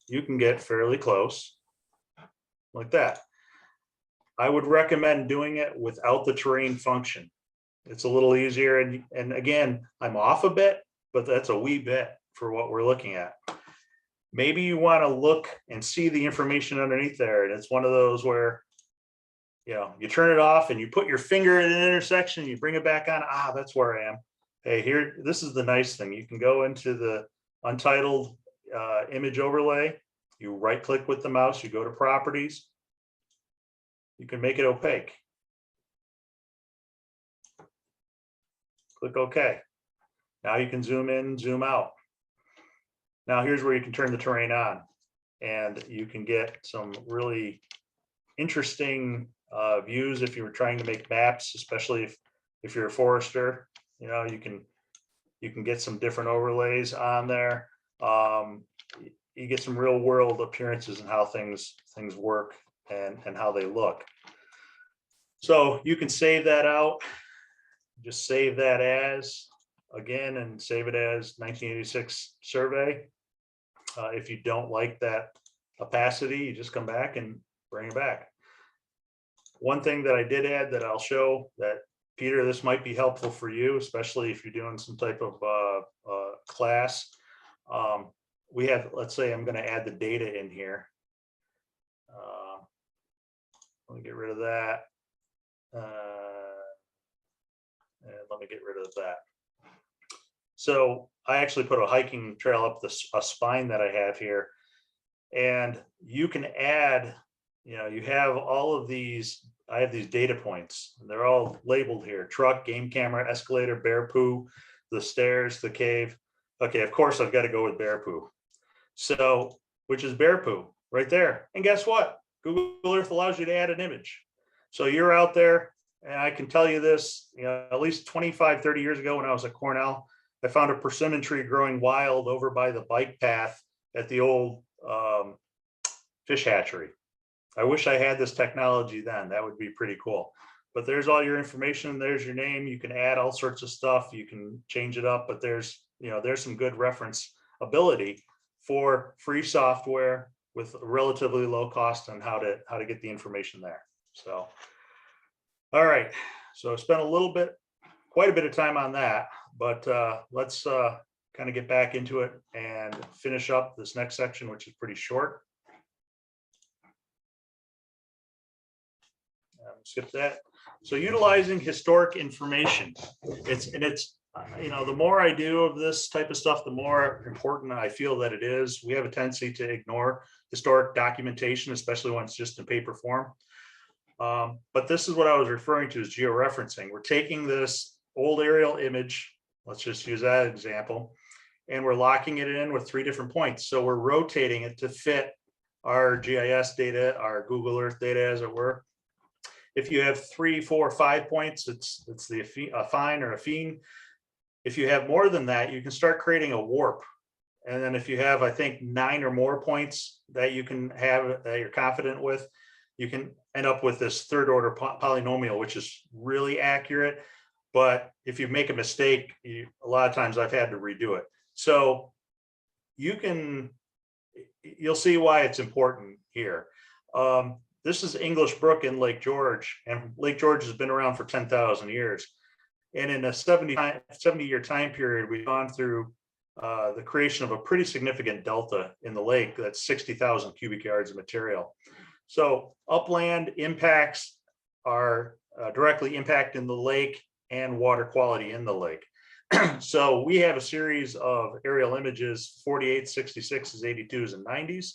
you can get fairly close like that. I would recommend doing it without the terrain function. It's a little easier. And again, I'm off a bit, but that's a wee bit for what we're looking at. Maybe you want to look and see the information underneath there. And it's one of those where, you know, you turn it off and you put your finger at an intersection, you bring it back on. Ah, that's where I am. Hey, here, this is the nice thing. You can go into the untitled image overlay. You right click with the mouse, you go to properties. You can make it opaque. Click OK. Now you can zoom in, zoom out. Now here's where you can turn the terrain on, and you can get some really interesting views if you were trying to make maps, especially if you're a forester. You know, you can get some different overlays on there. You get some real world appearances and how things work and how they look. So you can save that out. Just save that as again and save it as 1986 survey. If you don't like that opacity, you just come back and bring it back. One thing that I did add that I'll show that, Peter, this might be helpful for you, especially if you're doing some type of class. We have, let's say I'm going to add the data in here. Let me get rid of that. And let me get rid of that. So I actually put a hiking trail up a spine that I have here. And you can add, you know, you have all of these, I have these data points, and they're all labeled here: truck, game camera, escalator, bear poo, the stairs, the cave. Okay, of course I've got to go with bear poo. So, which is bear poo right there. And guess what? Google Earth allows you to add an image. So you're out there, and I can tell you this, you know, at least 25, 30 years ago when I was at Cornell, I found a persimmon tree growing wild over by the bike path at the old fish hatchery. I wish I had this technology then. That would be pretty cool. But there's all your information. There's your name. You can add all sorts of stuff. You can change it up, but there's some good reference ability for free software with relatively low cost on how to get the information there. So, all right. So I spent quite a bit of time on that, but let's kind of get back into it and finish up this next section, which is pretty short. Skip that. So utilizing historic information, it's you know, the more I do of this type of stuff, the more important I feel that it is. We have a tendency to ignore historic documentation, especially when it's just in paper form. But this is what I was referring to as georeferencing. We're taking this old aerial image, let's just use that example, and we're locking it in with 3 different points. So we're rotating it to fit our GIS data, our Google Earth data, as it were. If you have 3, 4, 5 points, it's a fine or a fiend. If you have more than that, you can start creating a warp. And then if you have, I think, 9 or more points that you can have that you're confident with, you can end up with this third order polynomial, which is really accurate. But if you make a mistake, a lot of times I've had to redo it. So you'll see why it's important here. This is English Brook in Lake George, and Lake George has been around for 10,000 years. And in a 70-year time period, we've gone through the creation of a pretty significant delta in the lake. That's 60,000 cubic yards of material. So upland impacts are directly impacting the lake and water quality in the lake. So we have a series of aerial images, 48, 66s, 82s, and 90s.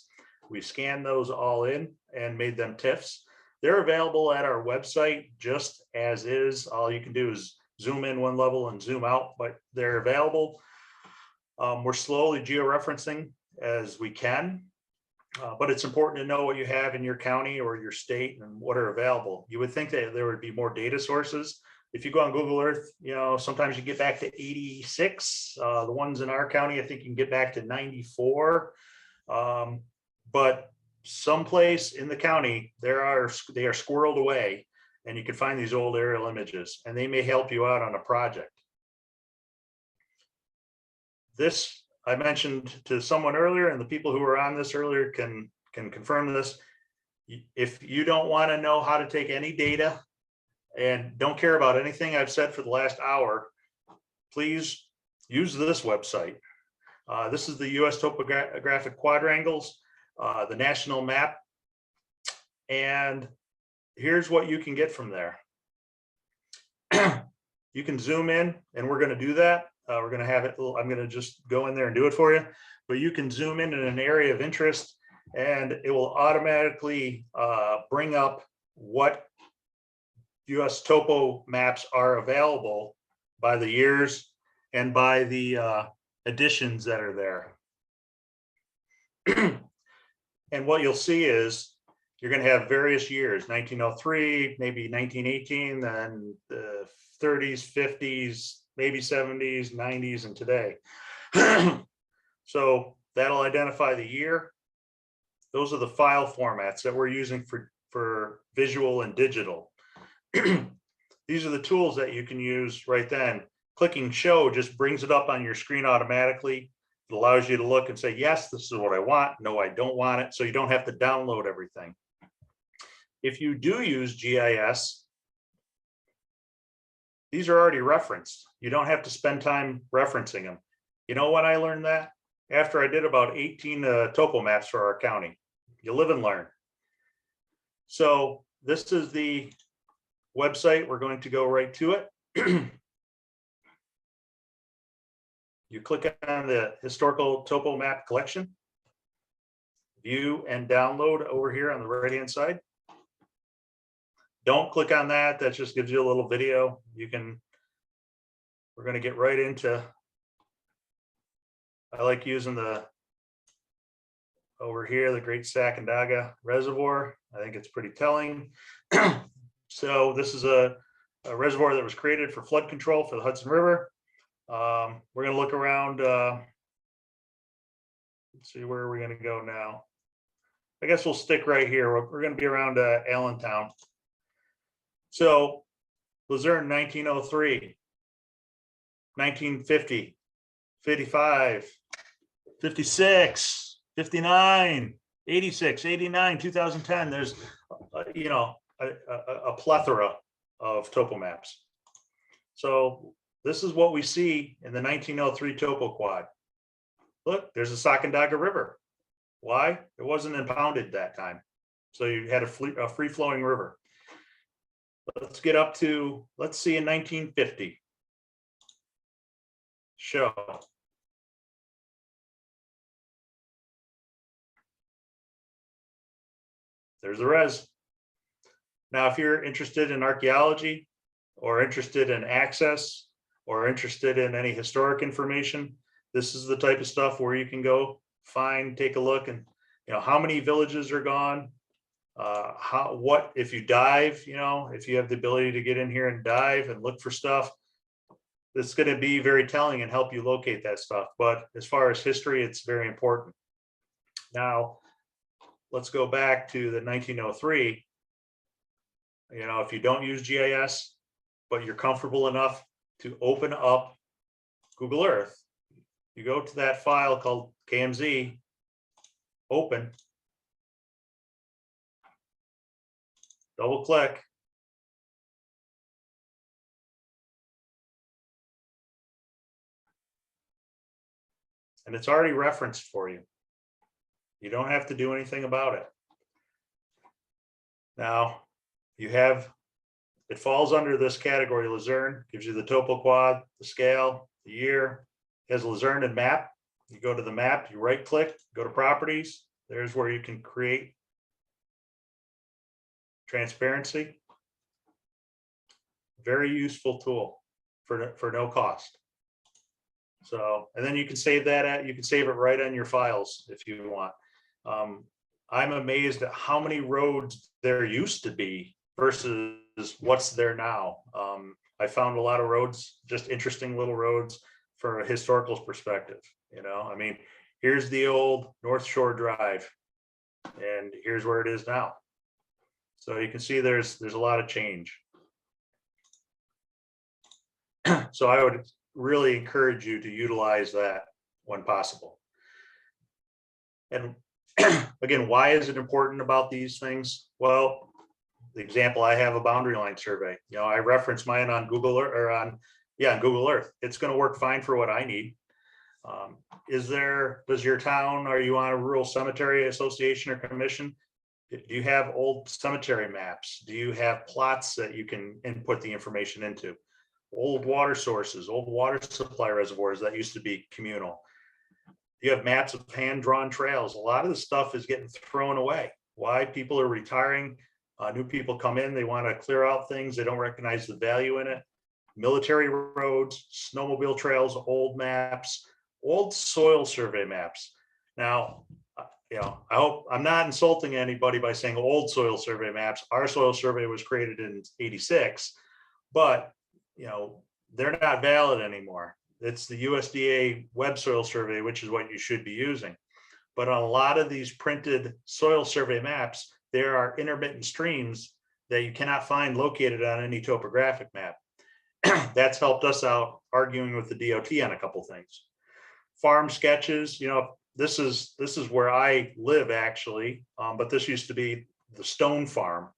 We scanned those all in and made them TIFFs. They're available at our website just as is. All you can do is zoom in one level and zoom out, but they're available. We're slowly georeferencing as we can, but it's important to know what you have in your county or your state and what are available. You would think that there would be more data sources. If you go on Google Earth, you know, sometimes you get back to 86. The ones in our county, I think you can get back to 94. But someplace in the county, they are squirreled away, and you can find these old aerial images, and they may help you out on a project. This I mentioned to someone earlier, and the people who were on this earlier can confirm this. If you don't want to know how to take any data and don't care about anything I've said for the last hour, please use this website. This is the US topographic quadrangles, the national map. And here's what you can get from there. You can zoom in, and we're going to do that. We're going to have it. I'm going to just go in there and do it for you. But you can zoom in an area of interest, and it will automatically bring up what US topo maps are available by the years and by the editions that are there. And what you'll see is you're going to have various years, 1903, maybe 1918, then the 30s, 50s, maybe 70s, 90s, and today. So that'll identify the year. Those are the file formats that we're using for visual and digital. These are the tools that you can use right then. Clicking show just brings it up on your screen automatically. It allows you to look and say, yes, this is what I want. No, I don't want it. So you don't have to download everything. If you do use GIS, these are already referenced. You don't have to spend time referencing them. You know when I learned that? After I did about 18 topo maps for our county. You live and learn. So this is the website. We're going to go right to it. You click on the historical topo map collection, view and download over here on the right hand side. Don't click on that. That just gives you a little video. We're going to get right into, I like using over here, the Great Sacandaga Reservoir. I think it's pretty telling. So this is a reservoir that was created for flood control for the Hudson River. We're going to look around. Let's see, where are we going to go now? I guess we'll stick right here. We're going to be around Allentown. So Luzerne, 1903, 1950, 55, 56, 59, 86, 89, 2010. There's, you know, a plethora of topo maps. So this is what we see in the 1903 topo quad. Look, there's a Sacandaga River. Why? It wasn't impounded that time. So you had a free-flowing river. Let's get up to, let's see, in 1950. Show. There's the res. Now, if you're interested in archaeology or interested in access or interested in any historic information, this is the type of stuff where you can go find, take a look, and you know how many villages are gone. What if you dive, you know, if you have the ability to get in here and dive and look for stuff, it's going to be very telling and help you locate that stuff. But as far as history, it's very important. Now, let's go back to the 1903. You know, if you don't use GIS, but you're comfortable enough to open up Google Earth, you go to that file called KMZ, open, double click, and it's already referenced for you. You don't have to do anything about it. Now, you have, it falls under this category. Luzerne gives you the topo quad, the scale, the year. It has a Luzerne map. You go to the map, you right click, go to properties. There's where you can create transparency. Very useful tool for no cost. So, and then you can save you can save it right on your files if you want. I'm amazed at how many roads there used to be versus what's there now. I found a lot of roads, just interesting little roads from a historical perspective. You know, I mean, here's the old North Shore Drive, and here's where it is now. So you can see there's a lot of change. So I would really encourage you to utilize that when possible. And again, why is it important about these things? Well, the example I have a boundary line survey. You know, I reference mine on Google or on Google Earth. It's going to work fine for what I need. Does your town, are you on a rural cemetery association or commission? Do you have old cemetery maps? Do you have plots that you can input the information into? Old water sources, old water supply reservoirs that used to be communal. You have maps of hand-drawn trails. A lot of the stuff is getting thrown away. Why? People are retiring. New people come in, they want to clear out things. They don't recognize the value in it. Military roads, snowmobile trails, old maps, old soil survey maps. Now, you know, I hope I'm not insulting anybody by saying old soil survey maps. Our soil survey was created in '86, but you know, they're not valid anymore. It's the USDA web soil survey, which is what you should be using. But on a lot of these printed soil survey maps, there are intermittent streams that you cannot find located on any topographic map. That's helped us out arguing with the DOT on a couple things. Farm sketches, you know, this is where I live actually, but this used to be the stone farm.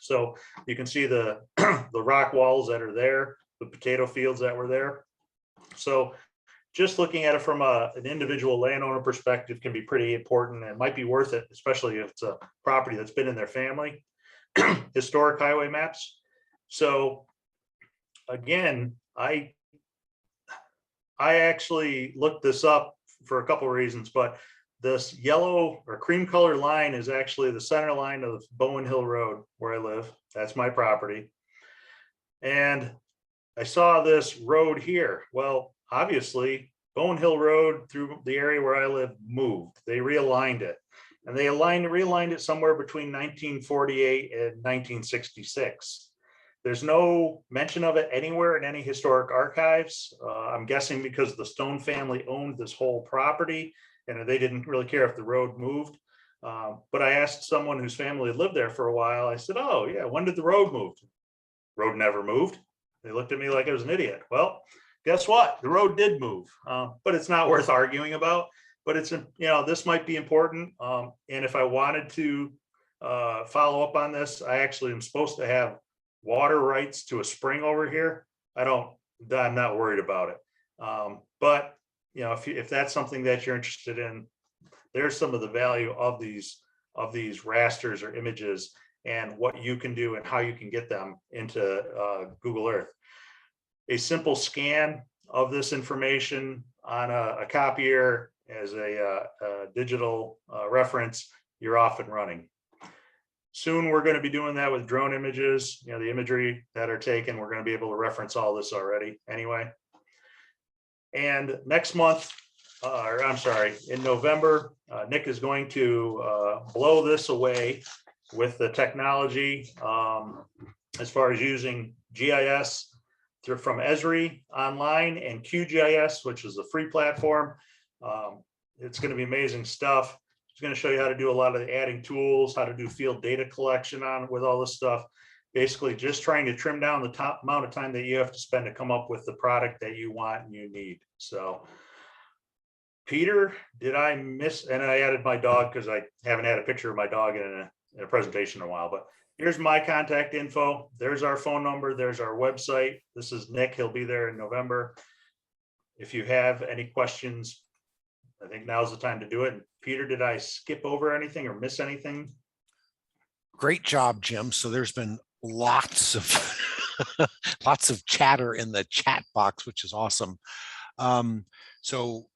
So you can see the rock walls that are there, the potato fields that were there. So just looking at it from an individual landowner perspective can be pretty important and might be worth it, especially if it's a property that's been in their family. Historic highway maps. So again, I actually looked this up for a couple of reasons, but this yellow or cream color line is actually the center line of Bowen Hill Road where I live. That's my property. And I saw this road here. Well, obviously Bowen Hill Road through the area where I live moved. They realigned it, and they realigned it somewhere between 1948 and 1966. There's no mention of it anywhere in any historic archives. I'm guessing because the Stone family owned this whole property and they didn't really care if the road moved. But I asked someone whose family lived there for a while. I said, oh yeah, when did the road move? Road never moved. They looked at me like I was an idiot. Well, guess what? The road did move, but it's not worth arguing about. But it's, you know, this might be important. And if I wanted to follow up on this, I actually am supposed to have water rights to a spring over here. I'm not worried about it. But you know, if that's something that you're interested in, there's some of the value of these rasters or images and what you can do and how you can get them into Google Earth. A simple scan of this information on a copier as a digital reference, you're off and running. Soon we're going to be doing that with drone images, you know, the imagery that are taken. We're going to be able to reference all this already anyway. And next month, in November, Nick is going to blow this away with the technology as far as using GIS from Esri online and QGIS, which is a free platform. It's going to be amazing stuff. It's going to show you how to do a lot of the adding tools, how to do field data collection with all this stuff. Basically just trying to trim down the top amount of time that you have to spend to come up with the product that you want and you need. So Peter, did I miss, and I added my dog because I haven't had a picture of my dog in a presentation in a while, but here's my contact info. There's our phone number. There's our website. This is Nick. He'll be there in November. If you have any questions, I think now's the time to do it. And Peter, did I skip over anything or miss anything? Great job, Jim. So there's been lots of lots of chatter in the chat box, which is awesome. So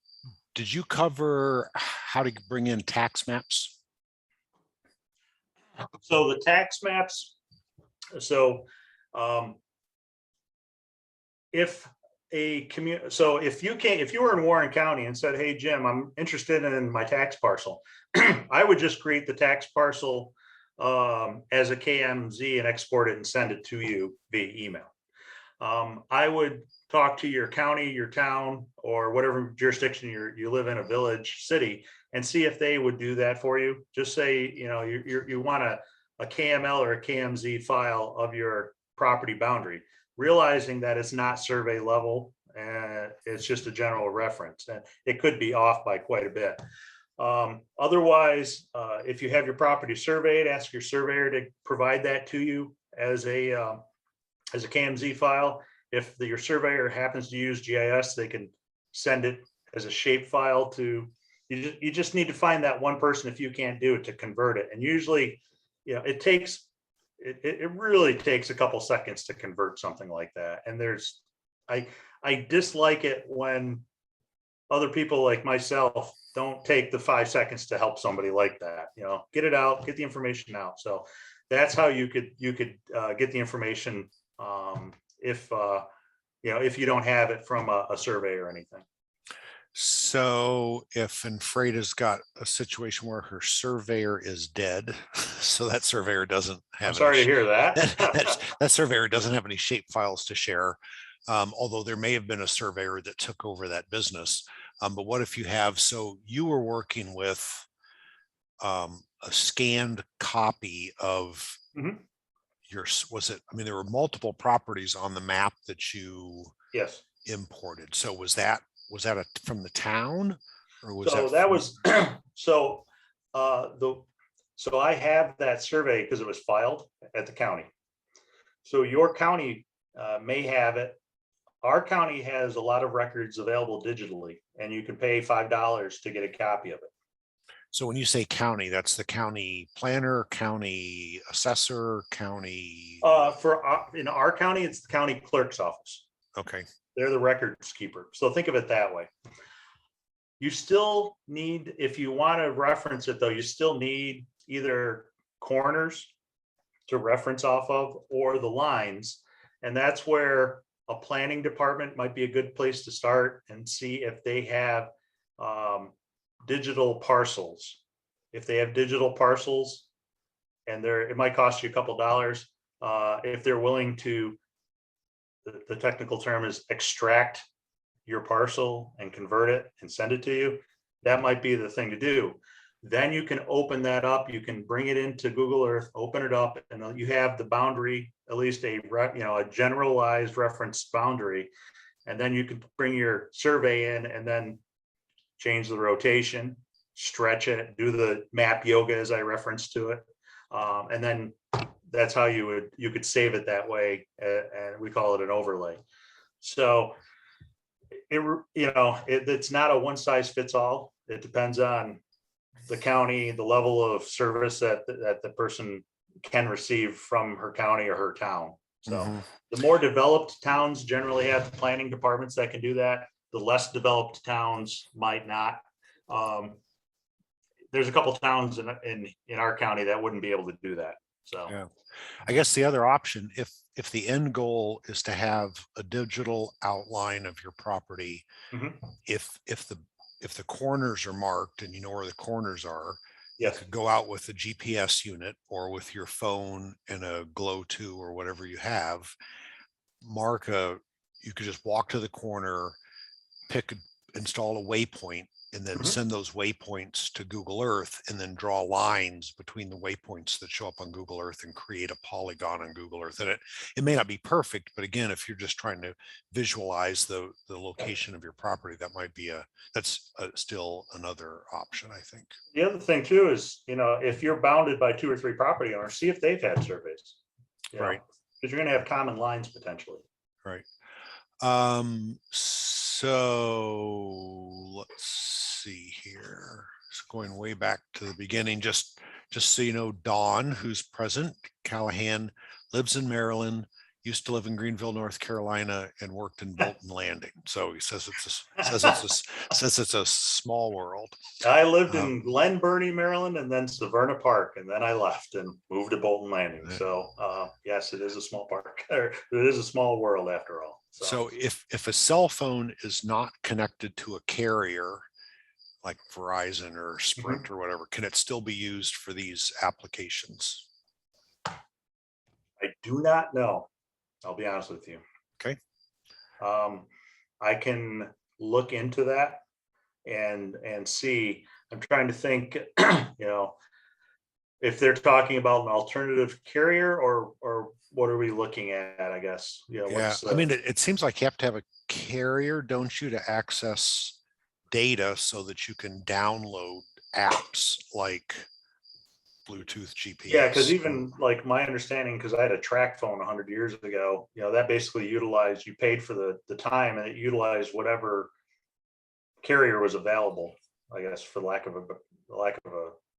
did you cover how to bring in tax maps? So the tax maps, so if you were in Warren County and said, hey, Jim, I'm interested in my tax parcel, I would just create the tax parcel as a KMZ and export it and send it to you via email. I would talk to your county, your town, or whatever jurisdiction you live in, a village, city, and see if they would do that for you. Just say, you want a KML or a KMZ file of your property boundary, realizing that it's not survey level and it's just a general reference, and it could be off by quite a bit. Otherwise, if you have your property surveyed, ask your surveyor to provide that to you as a KMZ file. If your surveyor happens to use GIS, they can send it as a shape file to you. You just need to find that one person, if you can't do it, to convert it. And usually, it really takes a couple seconds to convert something like that. And I dislike it when other people like myself don't take the 5 seconds to help somebody like that. Get it out, get the information out. So that's how you could get the information if you don't have it from a survey or anything. So if Freda's got a situation where her surveyor is dead, so that surveyor doesn't have. I'm sorry to hear that. that surveyor doesn't have any shape files to share, although there may have been a surveyor that took over that business. But what if you have? So you were working with a scanned copy of. Mm-hmm. There were multiple properties on the map that you yes imported. So was that from the town, or was so I have that survey because it was filed at the county. So your county may have it. Our county has a lot of records available digitally, and you can pay $5 to get a copy of it. So when you say county, that's the county planner, county assessor, county. In our county, it's the county clerk's office. Okay. They're the records keeper. So think of it that way. You still need, if you want to reference it though, you still need either corners to reference off of or the lines. And that's where a planning department might be a good place to start and see if they have digital parcels. If they have digital parcels, and it might cost you a couple dollars, if they're willing to, the technical term is extract your parcel and convert it and send it to you, that might be the thing to do. Then you can open that up. You can bring it into Google Earth, open it up, and you have the boundary, at least a generalized reference boundary. And then you can bring your survey in and then change the rotation, stretch it, do the map yoga as I referenced to it. And then that's how you could save it that way. And we call it an overlay. So it's not a one size fits all. It depends on the county, the level of service that the person can receive from her county or her town. So the more developed towns generally have planning departments that can do that. The less developed towns might not. There's a couple of towns in our county that wouldn't be able to do that. So yeah, I guess the other option, if the end goal is to have a digital outline of your property, if the corners are marked and you know where the corners are, yes, you could go out with a GPS unit or with your phone and a Glow 2 or whatever you have, you could just walk to the corner, install a waypoint, and then send those waypoints to Google Earth, and then draw lines between the waypoints that show up on Google Earth and create a polygon on Google Earth. And it may not be perfect, but again, if you're just trying to visualize the location of your property, that's still another option, I think. The other thing too is, if you're bounded by 2 or 3 property owners, see if they've had surveys. Right. Because you're going to have common lines potentially. Right. So let's see here. So going way back to the beginning, just so you know, Dawn, who's present, Callahan, lives in Maryland, used to live in Greenville, North Carolina, and worked in Bolton Landing. So he says says it's a small world. I lived in Glen Burnie, Maryland, and then Severna Park, and then I left and moved to Bolton Landing. So yes, it is a small park, or it is a small world after all. So if a cell phone is not connected to a carrier like Verizon or Sprint or whatever, can it still be used for these applications? I do not know. I'll be honest with you. Okay. I can look into that and see. I'm trying to think, if they're talking about an alternative carrier or what are we looking at, I guess. I mean, it seems like you have to have a carrier, don't you, to access data so that you can download apps like Bluetooth GPS. Yeah, because even like my understanding, because I had a track phone 100 years ago, that basically utilized, you paid for the time and it utilized whatever carrier was available, I guess, for lack of a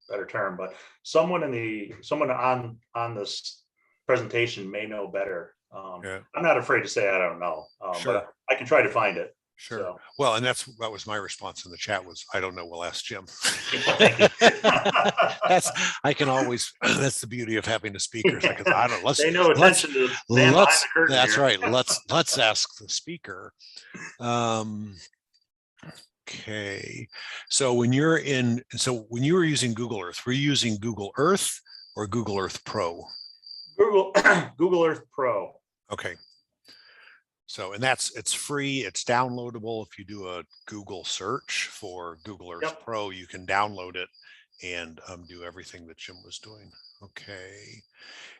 better term. But someone on this presentation may know better. I'm not afraid to say I don't know, but I can try to find it. Sure. So. Well, and that was my response in the chat was, I don't know. We'll ask Jim. I can always, that's the beauty of having the speakers. Like, I don't know. They know attention to that's right. Let's ask the speaker. Okay. So when you were using Google Earth, were you using Google Earth or Google Earth Pro? Google Earth Pro. Okay. So, and it's free, it's downloadable. If you do a Google search for Google Earth Pro, you can download it and do everything that Jim was doing. Okay.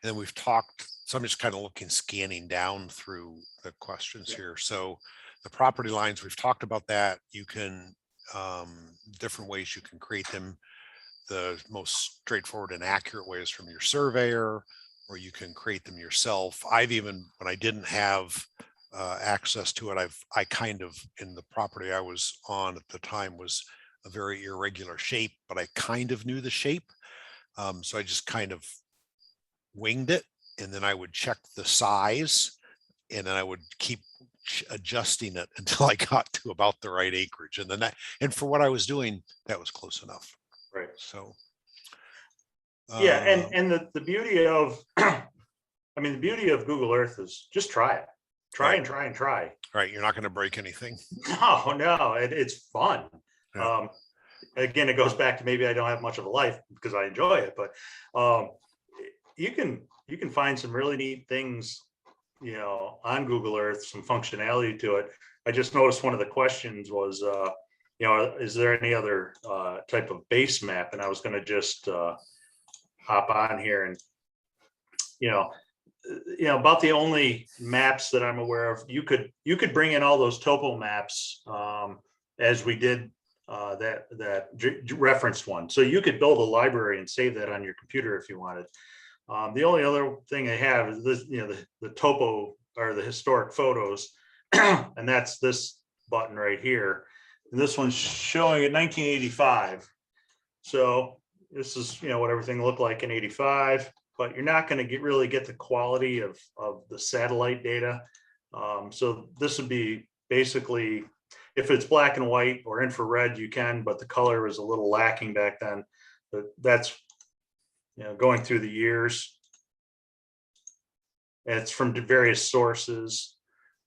And then we've talked, so I'm just kind of scanning down through the questions here. So the property lines, we've talked about that. You can, different ways you can create them. The most straightforward and accurate way is from your surveyor, or you can create them yourself. I've even, when I didn't have access to it, I kind of, in the property I was on at the time was a very irregular shape, but I kind of knew the shape. So I just kind of winged it, and then I would check the size, and then I would keep adjusting it until I got to about the right acreage. And then and for what I was doing, that was close enough. Right. So yeah, and the beauty of the beauty of Google Earth is just try it. Try and try. Right. You're not going to break anything. No, it's fun. Yeah. Again, it goes back to maybe I don't have much of a life because I enjoy it, but you can find some really neat things, on Google Earth, some functionality to it. I just noticed one of the questions was, is there any other type of base map? And I was going to just hop on here and, about the only maps that I'm aware of. You could bring in all those topo maps as we did that referenced one. So you could build a library and save that on your computer if you wanted. The only other thing I have is this, the topo or the historic photos, and that's this button right here. And this one's showing it 1985. So this is what everything looked like in 85. But you're not going to really get the quality of the satellite data. So this would be basically, if it's black and white or infrared, you can, but the color was a little lacking back then. But that's, going through the years. And it's from various sources.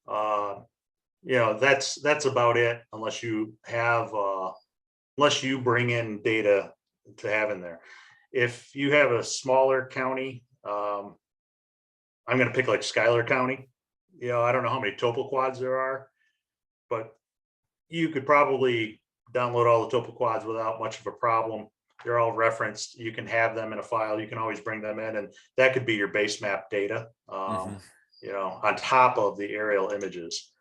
That's about it, unless you bring in data to have in there. If you have a smaller county, I'm going to pick like Schuyler County. I don't know how many topo quads there are, but you could probably download all the topo quads without much of a problem. They're all referenced. You can have them in a file. You can always bring them in, and that could be your base map data, on top of the aerial images.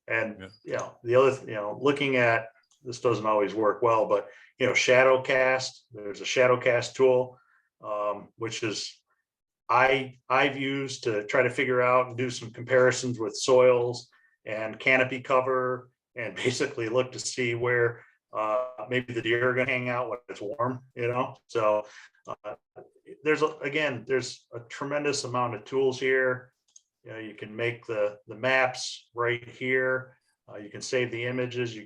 The other, looking at, this doesn't always work well, but shadow cast, there's a shadow cast tool, which is I've used to try to figure out and do some comparisons with soils and canopy cover, and basically look to see where maybe the deer are going to hang out when it's warm, So there's a tremendous amount of tools here. You know, you can make the maps right here. You can save the images.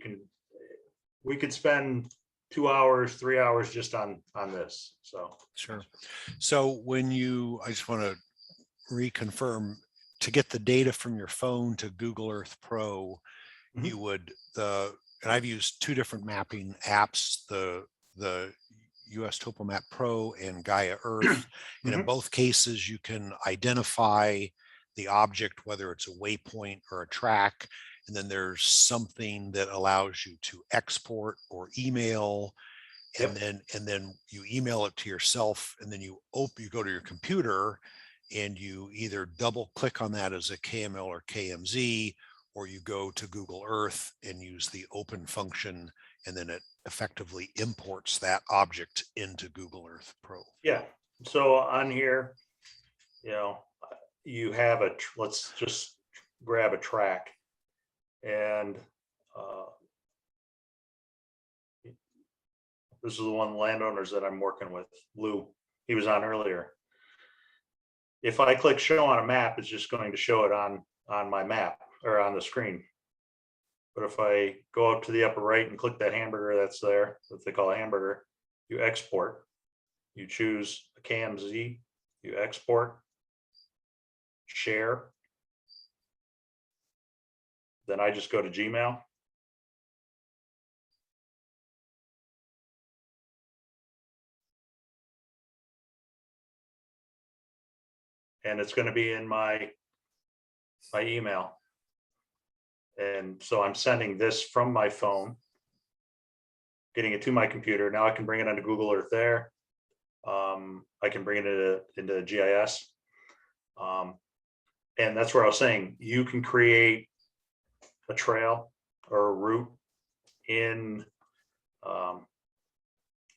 We could spend 2 hours, 3 hours just on this. So Sure. So I just want to reconfirm, to get the data from your phone to Google Earth Pro, Mhm. you would and I've used two different mapping apps, the USTopo Map Pro and Gaia Earth. And in both cases, you can identify the object, whether it's a waypoint or a track. And then there's something that allows you to export or email. And then you email it to yourself, and then you go to your computer and you either double click on that as a KML or KMZ, or you go to Google Earth and use the open function, and then it effectively imports that object into Google Earth Pro. Yeah. So on here, you know, you have let's just grab a track, and this is the one landowners that I'm working with, Lou. He was on earlier. If I click show on a map, it's just going to show it on my map or on the screen. But if I go up to the upper right and click that hamburger that's there, that they call a hamburger, you export, you choose a KMZ, you export, share. Then I just go to Gmail. And it's going to be in my email. And so I'm sending this from my phone, getting it to my computer. Now I can bring it onto Google Earth there. I can bring it into GIS. And that's where I was saying, you can create a trail or a route in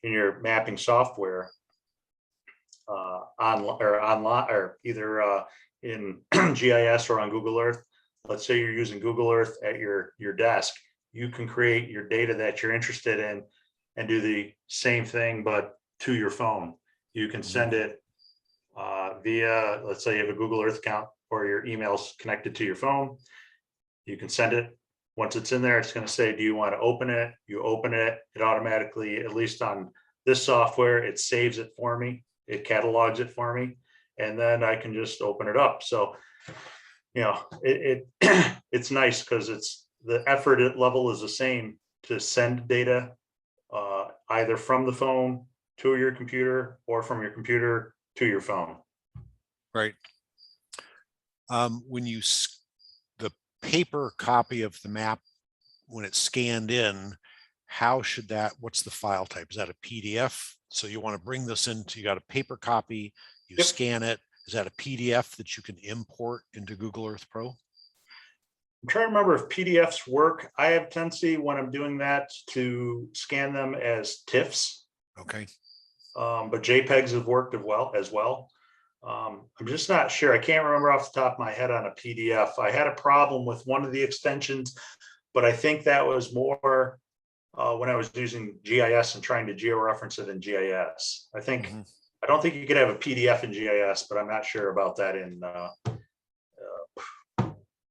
your mapping software online, or either in GIS or on Google Earth. Let's say you're using Google Earth at your desk. You can create your data that you're interested in and do the same thing, but to your phone. You can send it via, let's say you have a Google Earth account or your email's connected to your phone. You can send it. Once it's in there, it's going to say, do you want to open it? You open it. It automatically, at least on this software, it saves it for me. It catalogs it for me. And then I can just open it up. So, you know, it's nice because it's the effort level is the same to send data either from the phone to your computer or from your computer to your phone. Right. When the paper copy of the map, when it's scanned in, what's the file type? Is that a PDF? So you want to bring this into, you got a paper copy, you scan it. Is that a PDF that you can import into Google Earth Pro? I'm trying to remember if PDFs work. I have tendency when I'm doing that to scan them as TIFFs. Okay. But JPEGs have worked as well. I'm just not sure. I can't remember off the top of my head on a PDF. I had a problem with one of the extensions, but I think that was more when I was using GIS and trying to georeference it in GIS. I don't think you could have a PDF in GIS, but I'm not sure about that in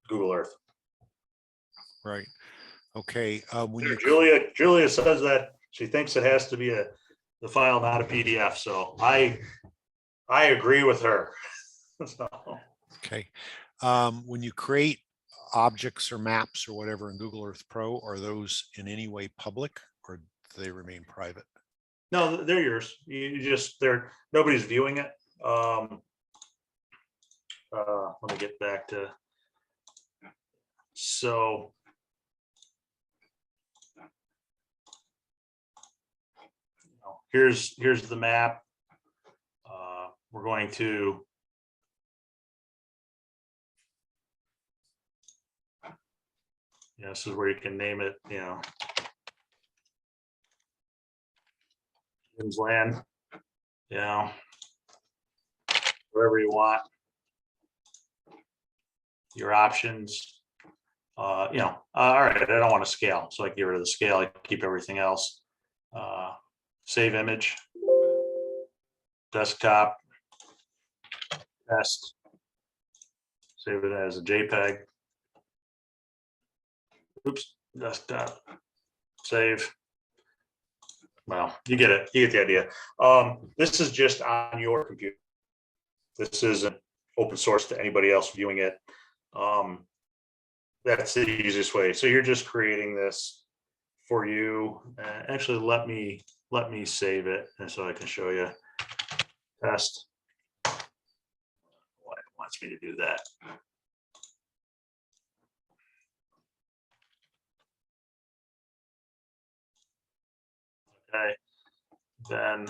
Google Earth. Right. Okay. Julia says that she thinks it has to be the file, not a PDF. So I agree with her. So. Okay. When you create objects or maps or whatever in Google Earth Pro, are those in any way public, or do they remain private? No, they're yours. Nobody's viewing it. Let me get back to. So. Here's the map. We're going to. Yeah, this is where you can name it, you know. Jim's land, you know, wherever you want. Your options, you know, all right, I don't want to scale, so I get rid of the scale, I keep everything else. Save image, desktop, test, Save it as a JPEG. Oops, desktop. Save. Well, you get it. You get the idea. This is just on your computer. This isn't open source to anybody else viewing it. That's the easiest way. So you're just creating this for you. Actually, let me save it, and so I can show you. Test. Why it wants me to do that. Okay, then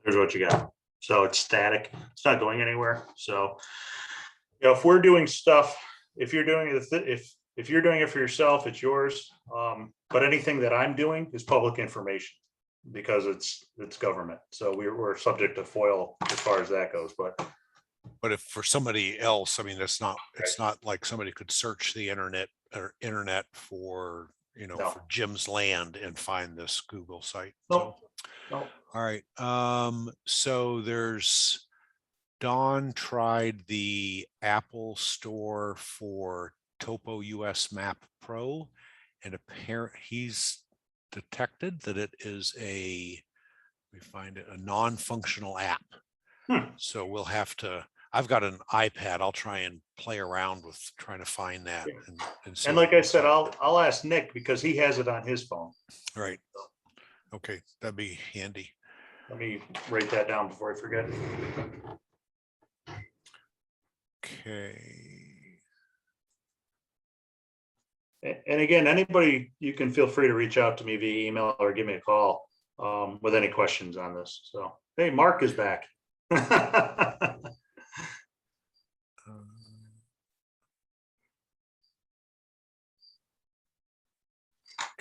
here's what you got. So it's static. It's not going anywhere. So, you know, if we're doing stuff, if you're doing it, if you're doing it for yourself, it's yours. But anything that I'm doing is public information because it's government. So we're subject to FOIL as far as that goes. But if for somebody else, I mean, it's not like somebody could search the internet for, you know, No. for Jim's land and find this Google site. No. So, all right. So there's Don tried the Apple Store for Topo US Map Pro, and apparently he's detected that it is a non-functional app. So we'll have to, I've got an iPad. I'll try and play around with trying to find that. And like I said, I'll ask Nick because he has it on his phone. Right. Okay, that'd be handy. Let me write that down before I forget. Okay. And again, anybody, you can feel free to reach out to me via email or give me a call with any questions on this. So, hey, Mark is back.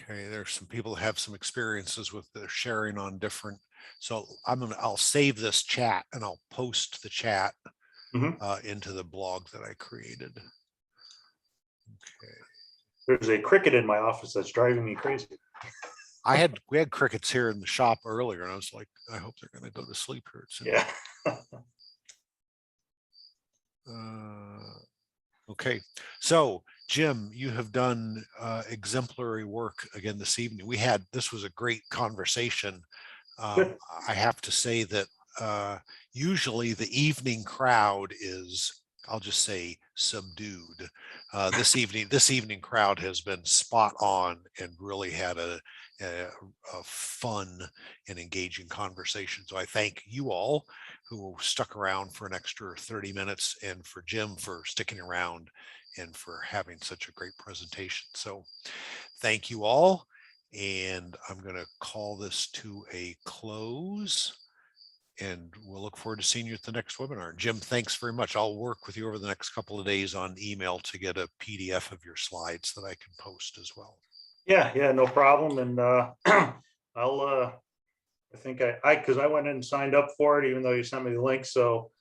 Okay, there's some people that have some experiences with their sharing on different. So I'll save this chat and I'll post the chat into the blog that I created. Okay. There's a cricket in my office that's driving me crazy. We had crickets here in the shop earlier, and I was like, I hope they're going to go to sleep here soon. Yeah. Okay, so Jim, you have done exemplary work again this evening. This was a great conversation. I have to say that usually the evening crowd is, I'll just say, subdued. This evening crowd has been spot on and really had a fun and engaging conversation. So I thank you all who stuck around for an extra 30 minutes, and for Jim for sticking around and for having such a great presentation. So thank you all. And I'm going to call this to a close. And we'll look forward to seeing you at the next webinar. Jim, thanks very much. I'll work with you over the next couple of days on email to get a PDF of your slides that I can post as well. Yeah, no problem. And I think because I went in and signed up for it, even though you sent me the link. So